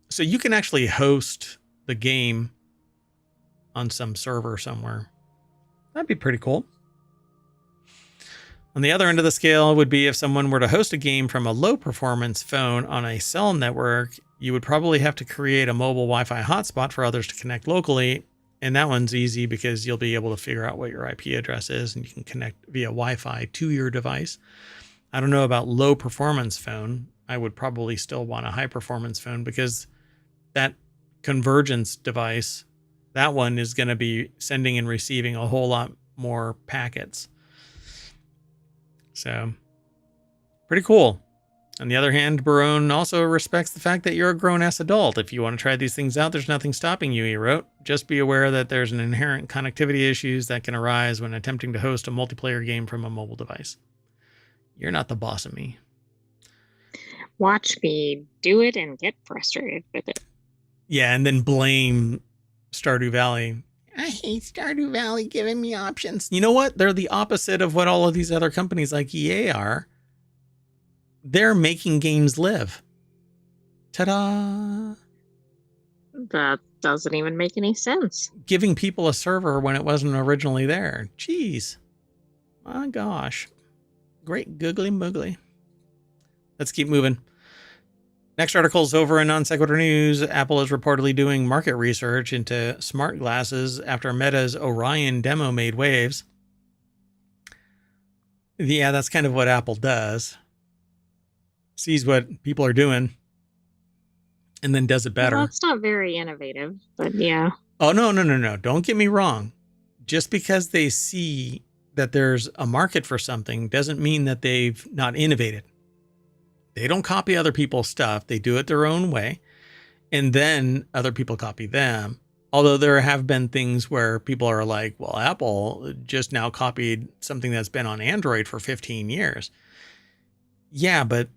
So you can actually host the game on some server somewhere. That'd be pretty cool. On the other end of the scale would be if someone were to host a game from a low performance phone on a cell network, you would probably have to create a mobile Wi-Fi hotspot for others to connect locally. And that one's easy because you'll be able to figure out what your IP address is and you can connect via Wi-Fi to your device. I don't know about low performance phone. I would probably still want a high performance phone because that convergence device, that one is going to be sending and receiving a whole lot more packets. So, pretty cool. On the other hand, Barone also respects the fact that you're a grown-ass adult. If you want to try these things out, there's nothing stopping you, he wrote. Just be aware that there's an inherent connectivity issues that can arise when attempting to host a multiplayer game from a mobile device. You're not the boss of me. Watch me do it and get frustrated with it. Yeah, and then blame Stardew Valley. I hate Stardew Valley giving me options. You know what? They're the opposite of what all of these other companies like EA are. They're making games live. Ta-da! That doesn't even make any sense. Giving people a server when it wasn't originally there. Jeez. My gosh. Great googly moogly. Let's keep moving. Next article is over in Non Sequitur News. Apple is reportedly doing market research into smart glasses after Meta's Orion demo made waves. Yeah, that's kind of what Apple does. Sees what people are doing and then does it better. Well, that's not very innovative, but yeah. Oh, no. Don't get me wrong. Just because they see that there's a market for something doesn't mean that they've not innovated. They don't copy other people's stuff. They do it their own way. And then other people copy them. Although there have been things where people are like, well, Apple just now copied something that's been on Android for 15 years. Yeah, but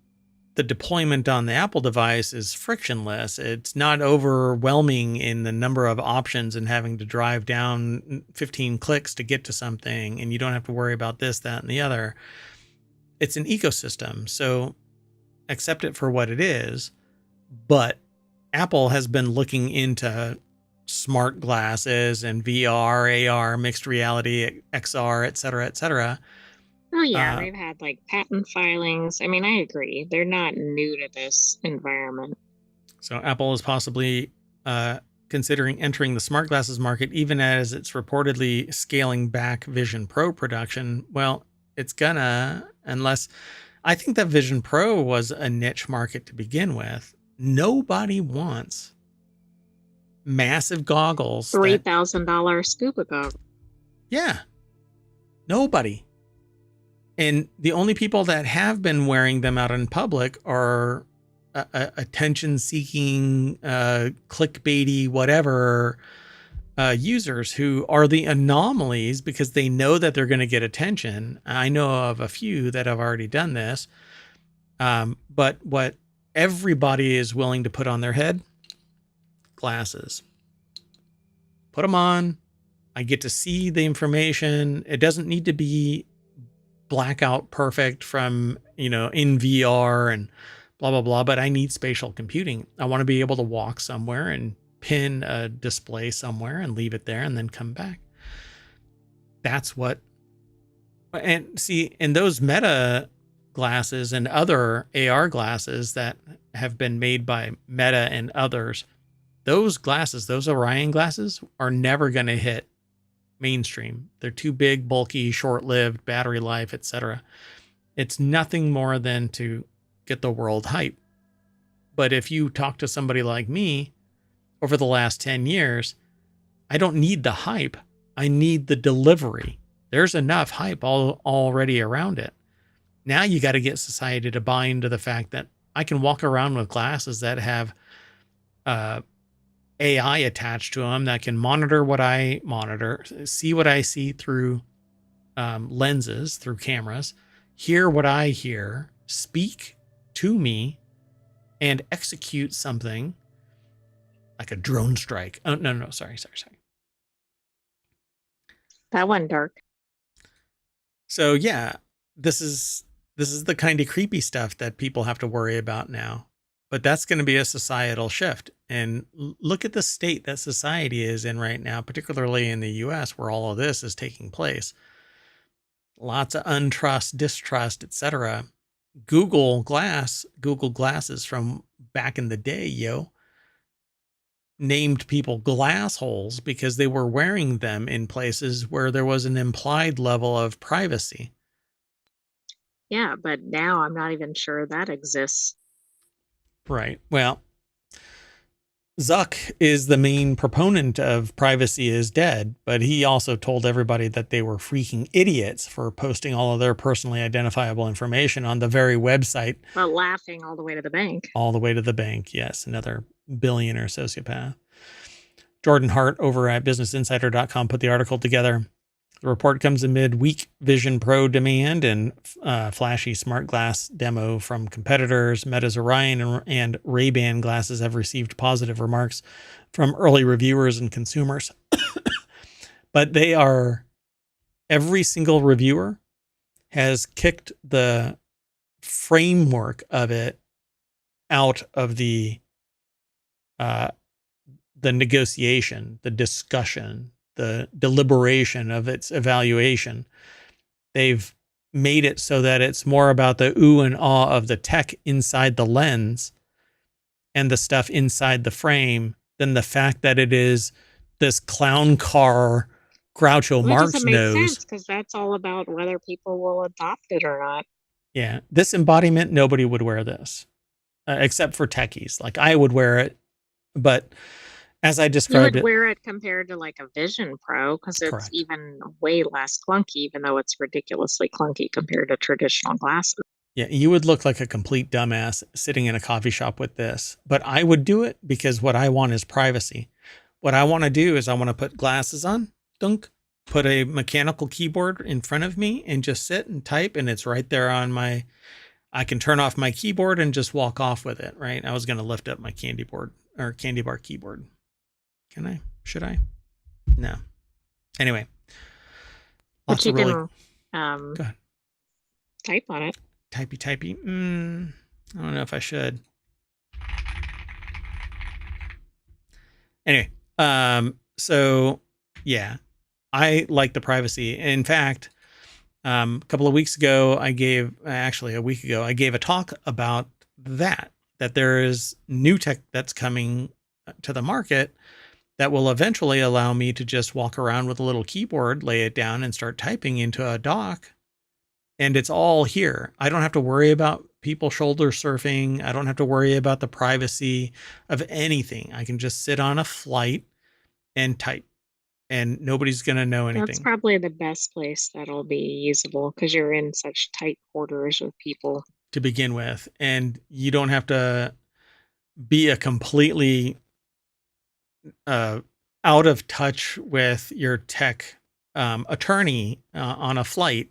the deployment on the Apple device is frictionless. It's not overwhelming in the number of options and having to drive down 15 clicks to get to something. And you don't have to worry about this, that, and the other. It's an ecosystem. So accept it for what it is. But Apple has been looking into smart glasses and VR, AR, mixed reality, XR, et cetera, et cetera. Oh, yeah, they've had like patent filings. I mean, I agree. They're not new to this environment. So Apple is possibly considering entering the smart glasses market, even as it's reportedly scaling back Vision Pro production. Well, it's gonna, unless I think that Vision Pro was a niche market to begin with. Nobody wants massive goggles. $3,000 scuba goggles. Yeah. Nobody. And the only people that have been wearing them out in public are attention-seeking, clickbaity, whatever, users who are the anomalies because they know that they're going to get attention. I know of a few that have already done this. But what everybody is willing to put on their head, glasses. Put them on. I get to see the information. It doesn't need to be blackout perfect from, in VR and blah, blah, blah. But I need spatial computing. I want to be able to walk somewhere and pin a display somewhere and leave it there and then come back. That's what, and see, in those Meta glasses and other AR glasses that have been made by Meta and others, those glasses, those Orion glasses, are never going to hit mainstream. They're too big, bulky, short-lived, battery life, etc. It's nothing more than to get the world hype. But if you talk to somebody like me over the last 10 years, I don't need the hype. I need the delivery. There's enough hype already around it. Now you got to get society to buy into the fact that I can walk around with glasses that have AI attached to them that can monitor what I monitor, see what I see through lenses, through cameras, hear what I hear, speak to me, and execute something like a drone strike. Oh, no, sorry. That one dark. So yeah, this is the kind of creepy stuff that people have to worry about now. But that's going to be a societal shift. And look at the state that society is in right now, particularly in the US where all of this is taking place. Lots of untrust, distrust, etc. Google Glasses from back in the day, named people glass holes because they were wearing them in places where there was an implied level of privacy. Yeah, but now I'm not even sure that exists. Right. Well, Zuck is the main proponent of privacy is dead, but he also told everybody that they were freaking idiots for posting all of their personally identifiable information on the very website. But laughing all the way to the bank. All the way to the bank. Yes, another billionaire sociopath. Jordan Hart over at businessinsider.com put the article together. The report comes amid weak Vision Pro demand and flashy smart glass demo from competitors. Meta's Orion and Ray-Ban glasses have received positive remarks from early reviewers and consumers. But every single reviewer has kicked the framework of out of the negotiation, the discussion, the deliberation of its evaluation. They've made it so that it's more about the ooh and ah of the tech inside the lens and the stuff inside the frame than the fact that it is this clown car Groucho Marx nose. Because that's all about whether people will adopt it or not. Yeah, this embodiment, nobody would wear this, except for techies. Like I would wear it, but as I described you would wear it compared to like a Vision Pro because it's correct. Even way less clunky, even though it's ridiculously clunky compared to traditional glasses. Yeah, you would look like a complete dumbass sitting in a coffee shop with this, but I would do it because what I want is privacy. What I want to do is I want to put glasses on, put a mechanical keyboard in front of me and just sit and type, and it's right there on I can turn off my keyboard and just walk off with it, right? I was going to lift up my candy bar keyboard. Can I? Should I? No. Anyway. But you can type on it. Typey. I don't know if I should. Anyway. So yeah, I like the privacy. In fact, a couple of weeks ago, a week ago, I gave a talk about that there is new tech that's coming to the market that will eventually allow me to just walk around with a little keyboard, lay it down, and start typing into a dock. And it's all here. I don't have to worry about people shoulder surfing. I don't have to worry about the privacy of anything. I can just sit on a flight and type, and nobody's going to know anything. That's probably the best place that'll be usable because you're in such tight quarters with people to begin with. And you don't have to be a completely out of touch with your tech attorney on a flight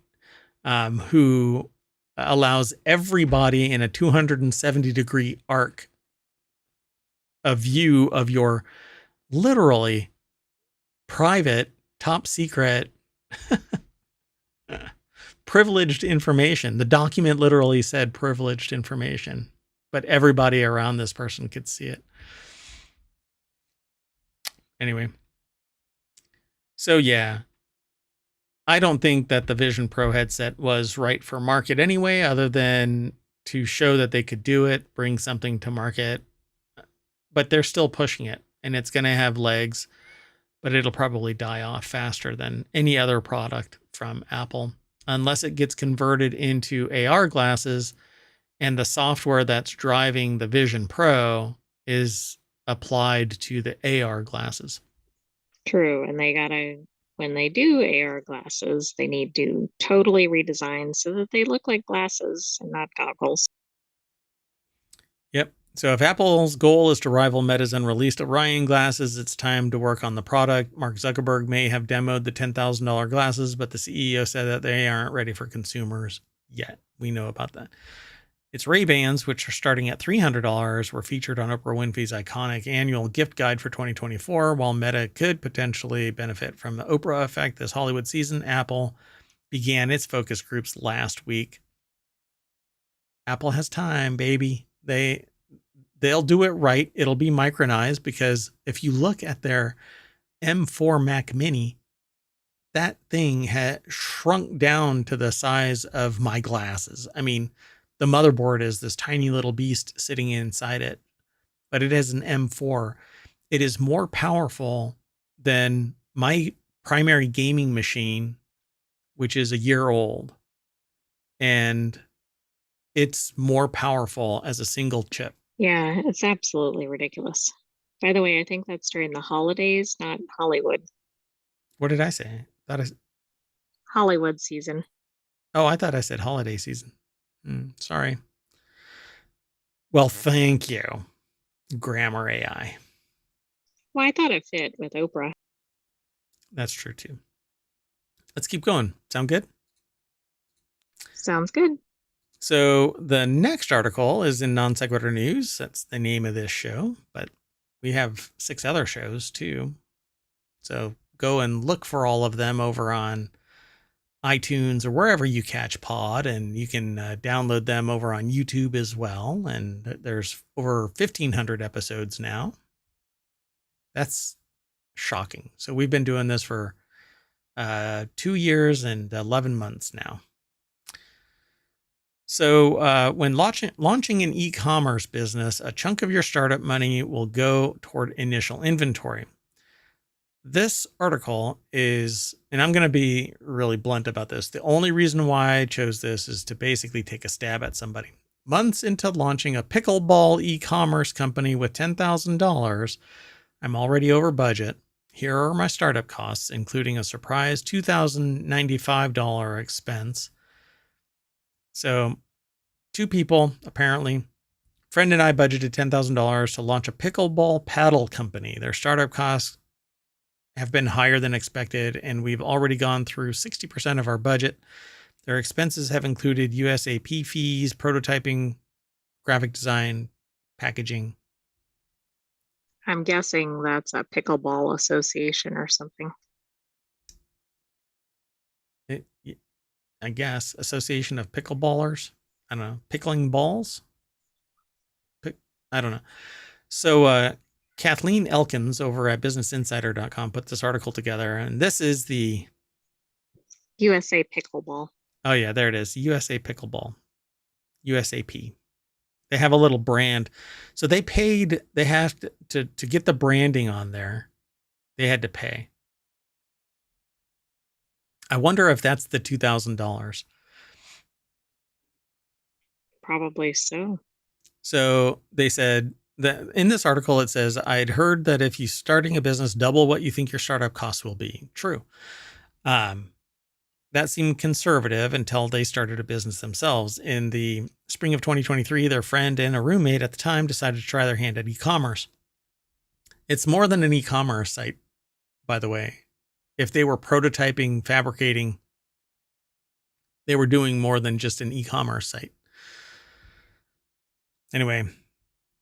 who allows everybody in a 270-degree arc a view of your literally private, top secret, privileged information. The document literally said privileged information, but everybody around this person could see it. Anyway. So yeah, I don't think that the Vision Pro headset was right for market anyway, other than to show that they could do it, bring something to market. But they're still pushing it, and it's going to have legs, but it'll probably die off faster than any other product from Apple, unless it gets converted into AR glasses and the software that's driving the Vision Pro is applied to the AR glasses. True, and when they do AR glasses, they need to totally redesign so that they look like glasses and not goggles. Yep. So if Apple's goal is to rival Meta's unreleased Orion glasses, it's time to work on the product. Mark Zuckerberg may have demoed the $10,000 glasses, but the CEO said that they aren't ready for consumers yet. We know about that. Its Ray-Bans, which are starting at $300, were featured on Oprah Winfrey's iconic annual gift guide for 2024. While Meta could potentially benefit from the Oprah effect this Hollywood season, Apple began its focus groups last week. Apple has time, baby. They'll do it right. It'll be micronized, because if you look at their M4 Mac Mini, that thing had shrunk down to the size of my glasses. I mean, the motherboard is this tiny little beast sitting inside it, but it has an M4. It is more powerful than my primary gaming machine, which is a year old. And it's more powerful as a single chip. Yeah, it's absolutely ridiculous. By the way, I think that's during the holidays, not Hollywood. What did I say? Hollywood season. Oh, I thought I said holiday season. Sorry. Well, thank you, Grammar AI. Well, I thought it fit with Oprah. That's true too. Let's keep going. Sound good? Sounds good. So the next article is in Non Sequitur News. That's the name of this show, but we have 6 other shows too. So go and look for all of them over on iTunes or wherever you catch pod, and you can download them over on YouTube as well. And there's over 1,500 episodes now. That's shocking. So we've been doing this for 2 years and 11 months now. So when launching an e-commerce business, a chunk of your startup money will go toward initial inventory. This article is, and I'm going to be really blunt about this, the only reason why I chose this is to basically take a stab at somebody. Months into launching a pickleball e-commerce company with $10,000, I'm already over budget. Here are my startup costs, including a surprise $2,095 expense. So 2 people, apparently. Friend and I budgeted $10,000 to launch a pickleball paddle company. Their startup costs have been higher than expected, and we've already gone through 60% of our budget. Their expenses have included USAP fees, prototyping, graphic design, packaging. I'm guessing that's a pickleball association or something. I guess Association of Pickleballers. I don't know. Pickling balls? I don't know. So Kathleen Elkins over at businessinsider.com put this article together, and this is the USA Pickleball. Oh yeah, there it is. USA Pickleball. USAP. They have a little brand. So they have to get the branding on there. They had to pay. I wonder if that's the $2,000. Probably so. So they said that in this article, it says, I'd heard that if you starting a business, double what you think your startup costs will be. True. That seemed conservative until they started a business themselves. In the spring of 2023, their friend and a roommate at the time decided to try their hand at e-commerce. It's more than an e-commerce site. by the way. If they were prototyping, fabricating, they were doing more than just an e-commerce site. Anyway,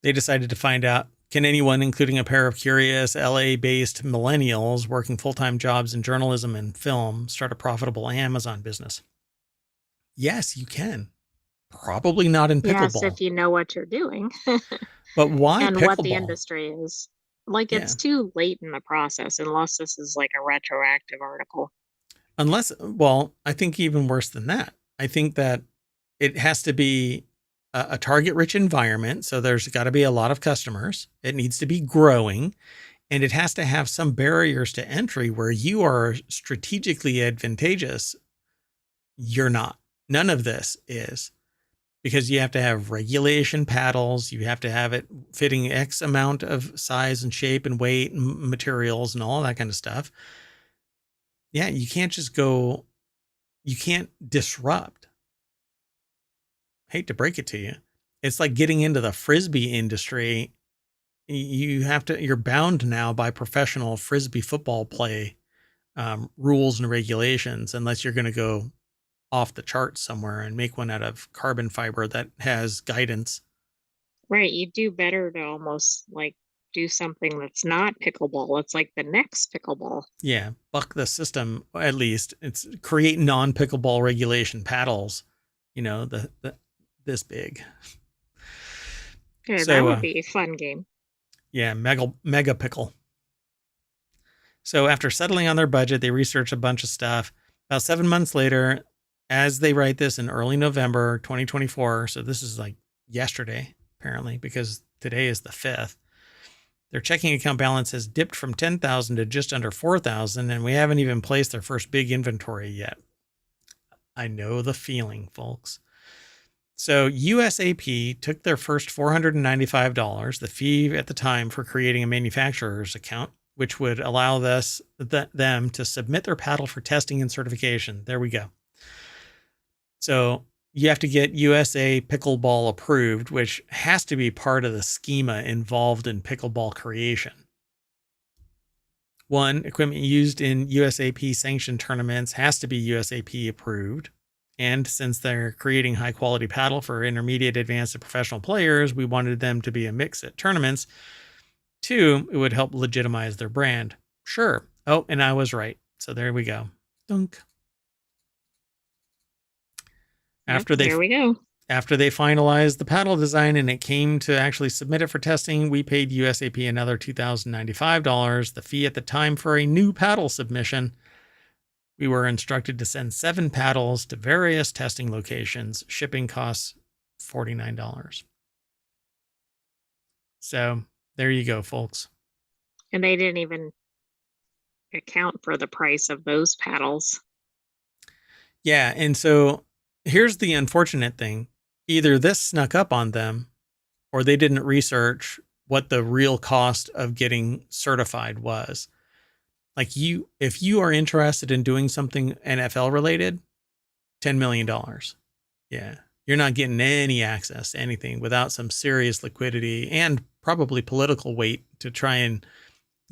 they decided to find out, can anyone, including a pair of curious LA-based millennials working full-time jobs in journalism and film, start a profitable Amazon business? Yes, you can. Probably not in Yes, pickleball. if you know what you're doing But why and what the pickleball? industry is. Like, Yeah. it's too late in the process unless this is like a retroactive article. Unless, well, I think even worse than that. I think that it has to be a target rich environment. So there's got to be a lot of customers. It needs to be growing, and it has to have some barriers to entry where you are strategically advantageous. You're not. None of this is, because you have to have regulation paddles. You have to have it fitting X amount of size and shape and weight and materials and all that kind of stuff. Yeah, you can't just go, you can't disrupt. Hate to break it to you. It's like getting into the frisbee industry. You have to, you're bound now by professional frisbee football play rules and regulations, unless you're going to go off the charts somewhere and make one out of carbon fiber that has guidance. Right, you do better to almost like do something that's not pickleball. It's like the next pickleball. Yeah, buck the system at least. It's create non-pickleball regulation paddles. You know, the this big. Yeah, that So would be a fun game. yeah, mega pickle. So after settling on their budget, they researched a bunch of stuff. About 7 months later, as they write this in early November 2024, so this is like yesterday, apparently, because today is the 5th, their checking account balance has dipped from 10,000 to just under 4,000, and we haven't even placed their first big inventory yet. I know the feeling, folks. So USAP took their first $495, the fee at the time for creating a manufacturer's account, which would allow them to submit their paddle for testing and certification. There we go. So you have to get USA Pickleball approved, which has to be part of the schema involved in pickleball creation. One, equipment used in USAP sanctioned tournaments has to be USAP approved. And since they're creating high quality paddle for intermediate, advanced, and professional players, we wanted them to be a mix at tournaments. Two, it would help legitimize their brand. Sure. Oh, and I was right. So there we go. Dunk. Yep, there we go. After they finalized the paddle design and it came to actually submit it for testing, we paid USAP another $2,095, the fee at the time for a new paddle submission. We were instructed to send 7 paddles to various testing locations. Shipping costs $49. So there you go, folks. And they didn't even account for the price of those paddles. Yeah, and so here's the unfortunate thing. Either this snuck up on them or they didn't research what the real cost of getting certified was. Like if you are interested in doing something NFL related, $10 million. Yeah. You're not getting any access to anything without some serious liquidity and probably political weight to try and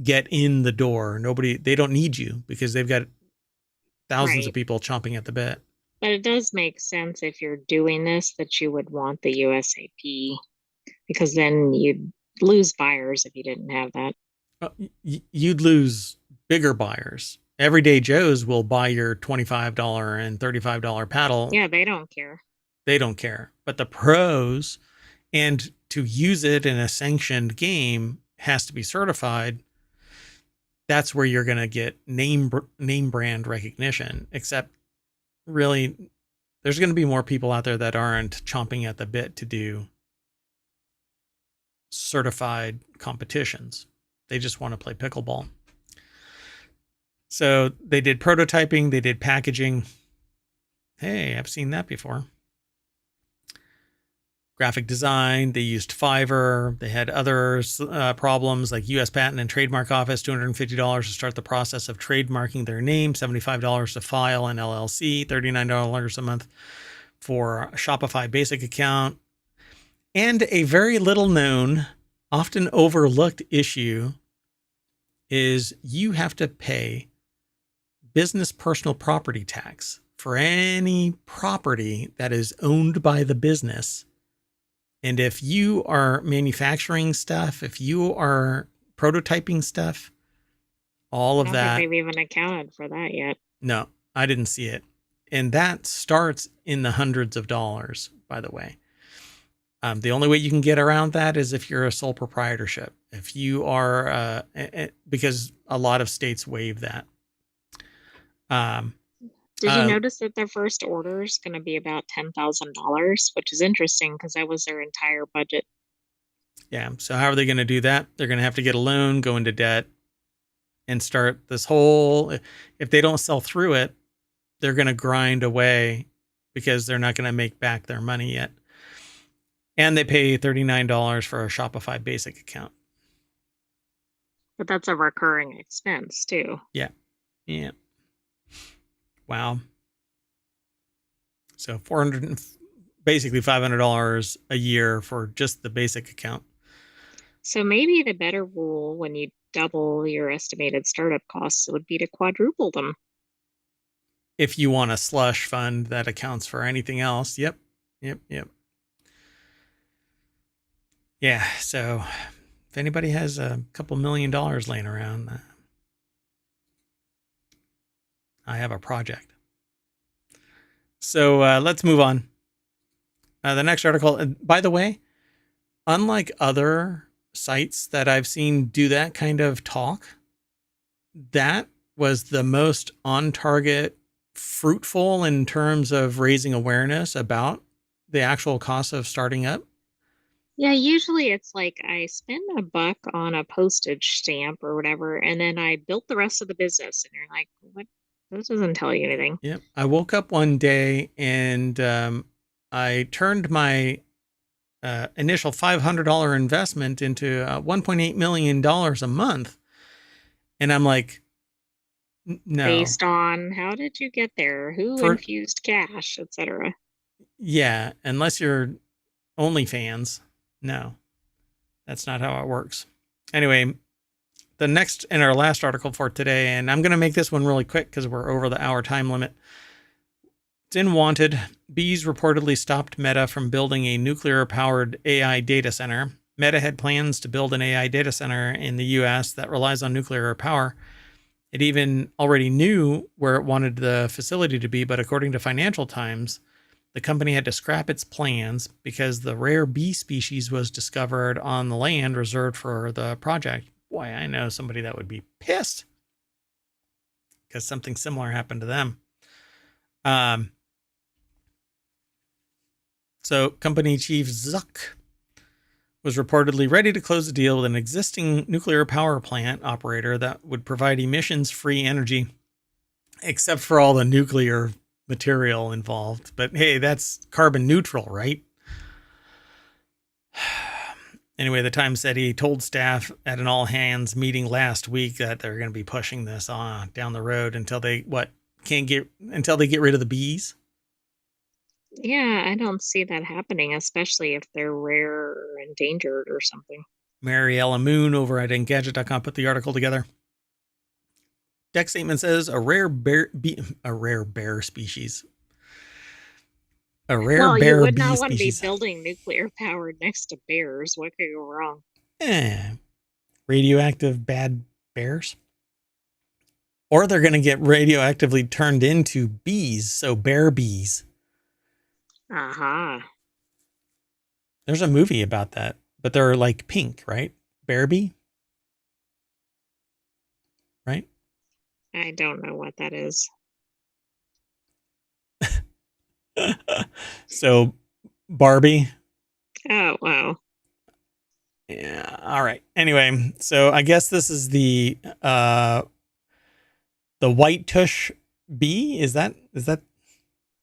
get in the door. They don't need you because they've got thousands of people chomping at the bit. But it does make sense if you're doing this that you would want the USAP, because then you'd lose buyers if you didn't have that. You'd lose bigger buyers. Everyday Joes will buy your $25 and $35 paddle. Yeah, they don't care. They don't care. But the pros, and to use it in a sanctioned game, has to be certified. That's where you're going to get name brand recognition. Except, really, there's going to be more people out there that aren't chomping at the bit to do certified competitions. They just want to play pickleball. So they did prototyping, they did packaging. Hey, I've seen that before. Graphic design, they used Fiverr. They had other problems like U.S. Patent and Trademark Office, $250 to start the process of trademarking their name, $75 to file an LLC, $39 a month for a Shopify basic account, and a very little known, often overlooked issue is you have to pay business personal property tax for any property that is owned by the business. And if you are manufacturing stuff, if you are prototyping stuff, all I of don't think that. they've even accounted for that yet. No, I didn't see it. And that starts in the hundreds of dollars, by the way. The only way you can get around that is if you're a sole proprietorship. If you are, because a lot of states waive that. Did you notice that their first order is going to be about $10,000, which is interesting because that was their entire budget. Yeah. So how are they going to do that? They're going to have to get a loan, go into debt, and start this whole. If they don't sell through it, they're going to grind away because they're not going to make back their money yet. And they pay $39 for a Shopify basic account. But that's a recurring expense too. Yeah. Yeah. Wow. So basically $500 a year for just the basic account. So maybe the better rule when you double your estimated startup costs would be to quadruple them. If you want a slush fund that accounts for anything else. Yep. Yeah. So if anybody has a couple $1 million laying around, I have a project. So let's move on. The next article, by the way, unlike other sites that I've seen do that kind of talk, that was the most on target, fruitful in terms of raising awareness about the actual cost of starting up. Yeah, usually it's like I spend $1 on a postage stamp or whatever, and then I built the rest of the business. And you're like, what? This doesn't tell you anything. Yep. I woke up one day and I turned my initial $500 investment into $1.8 million a month. And I'm like, no. Based on how did you get there? Who infused cash, etc. Yeah, unless you're OnlyFans. No, that's not how it works. Anyway, the next and our last article for today, and I'm going to make this one really quick because we're over the hour time limit. It's in Wanted. Bees reportedly stopped Meta from building a nuclear-powered AI data center. Meta had plans to build an AI data center in the U.S. that relies on nuclear power. It even already knew where it wanted the facility to be, but according to Financial Times, the company had to scrap its plans because the rare bee species was discovered on the land reserved for the project. Boy, I know somebody that would be pissed because something similar happened to them. So company chief Zuck was reportedly ready to close the deal with an existing nuclear power plant operator that would provide emissions-free energy, except for all the nuclear material involved. But hey, that's carbon neutral, right? Anyway, the Times said he told staff at an all-hands meeting last week that they're going to be pushing this on down the road until they get rid of the bees. Yeah, I don't see that happening, especially if they're rare or endangered or something. Mariella Moon over at Engadget.com put the article together. Deck statement says a rare bear species. Well, you would not want to be building nuclear powered next to bears. What could go wrong? Radioactive bad bears. Or they're going to get radioactively turned into bees. So bear bees. Uh-huh. There's a movie about that, but they're like pink, right? Bear bee? Right? I don't know what that is. So Barbie. Oh, wow. Yeah. All right. Anyway, so I guess this is the white tush bee. Is that?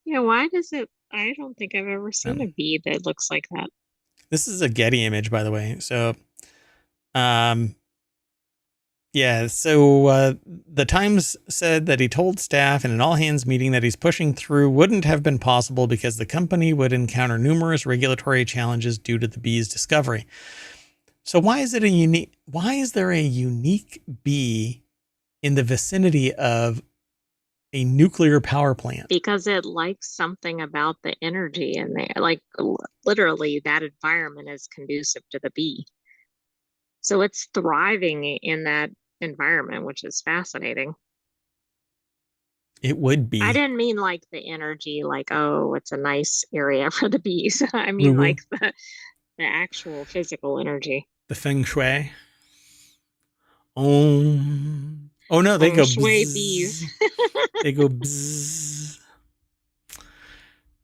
Yeah. Why does it? I don't think I've ever seen a bee that looks like that. This is a Getty image, by the way. So, yeah. So the Times said that he told staff in an all-hands meeting that he's pushing through wouldn't have been possible because the company would encounter numerous regulatory challenges due to the bee's discovery. So why is there a unique bee in the vicinity of a nuclear power plant? Because it likes something about the energy in there. Like literally, that environment is conducive to the bee. So it's thriving in that environment, which is fascinating. It would I be. didn't mean like the energy, like, oh, it's a nice area for the bees. I Woo mean woo. like the actual physical energy. The feng shui. Oh no, they Feng go shui bees. bzzz. They go bzzz.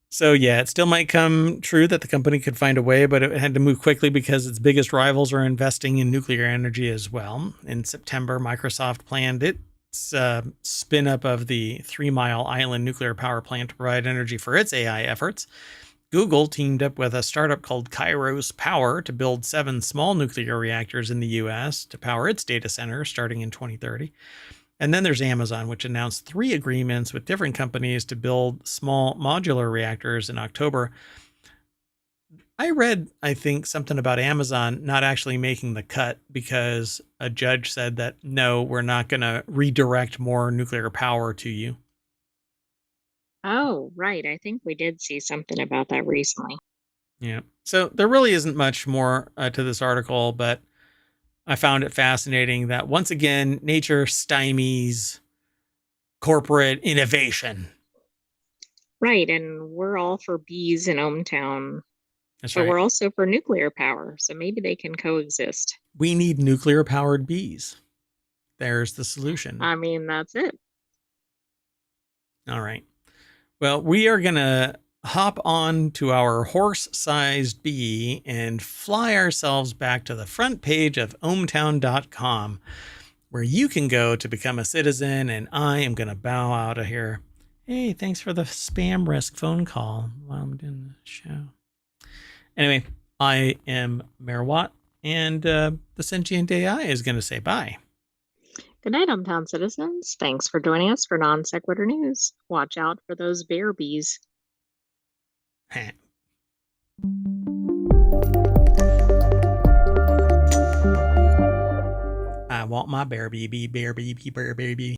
So yeah, it still might come true that the company could find a way, but it had to move quickly because its biggest rivals are investing in nuclear energy as well. In September, Microsoft planned its spin up of the 3 Mile Island nuclear power plant to provide energy for its AI efforts. Google teamed up with a startup called Kairos Power to build 7 small nuclear reactors in the US to power its data center starting in 2030. And then there's Amazon, which announced 3 agreements with different companies to build small modular reactors in October. I read, I think, something about Amazon not actually making the cut because a judge said that, no, we're not going to redirect more nuclear power to you. Oh, right. I think we did see something about that recently. Yeah. So there really isn't much more to this article, but I found it fascinating that once again, nature stymies corporate innovation. Right. And we're all for bees in ohmTown, That's but right. we're also for nuclear power. So maybe they can coexist. We need nuclear powered bees. There's the solution. I mean, that's it. All right. Well, we are going to hop on to our horse sized bee and fly ourselves back to the front page of ohmtown.com, where you can go to become a citizen. And I am going to bow out of here. Hey, thanks for the spam risk phone call while I'm doing the show. Anyway, I am Mayor Watt, and the sentient AI is going to say bye. Good night, ohmTown citizens. Thanks for joining us for Non Sequitur News. Watch out for those bear bees. I want my bear baby, bear baby, bear baby.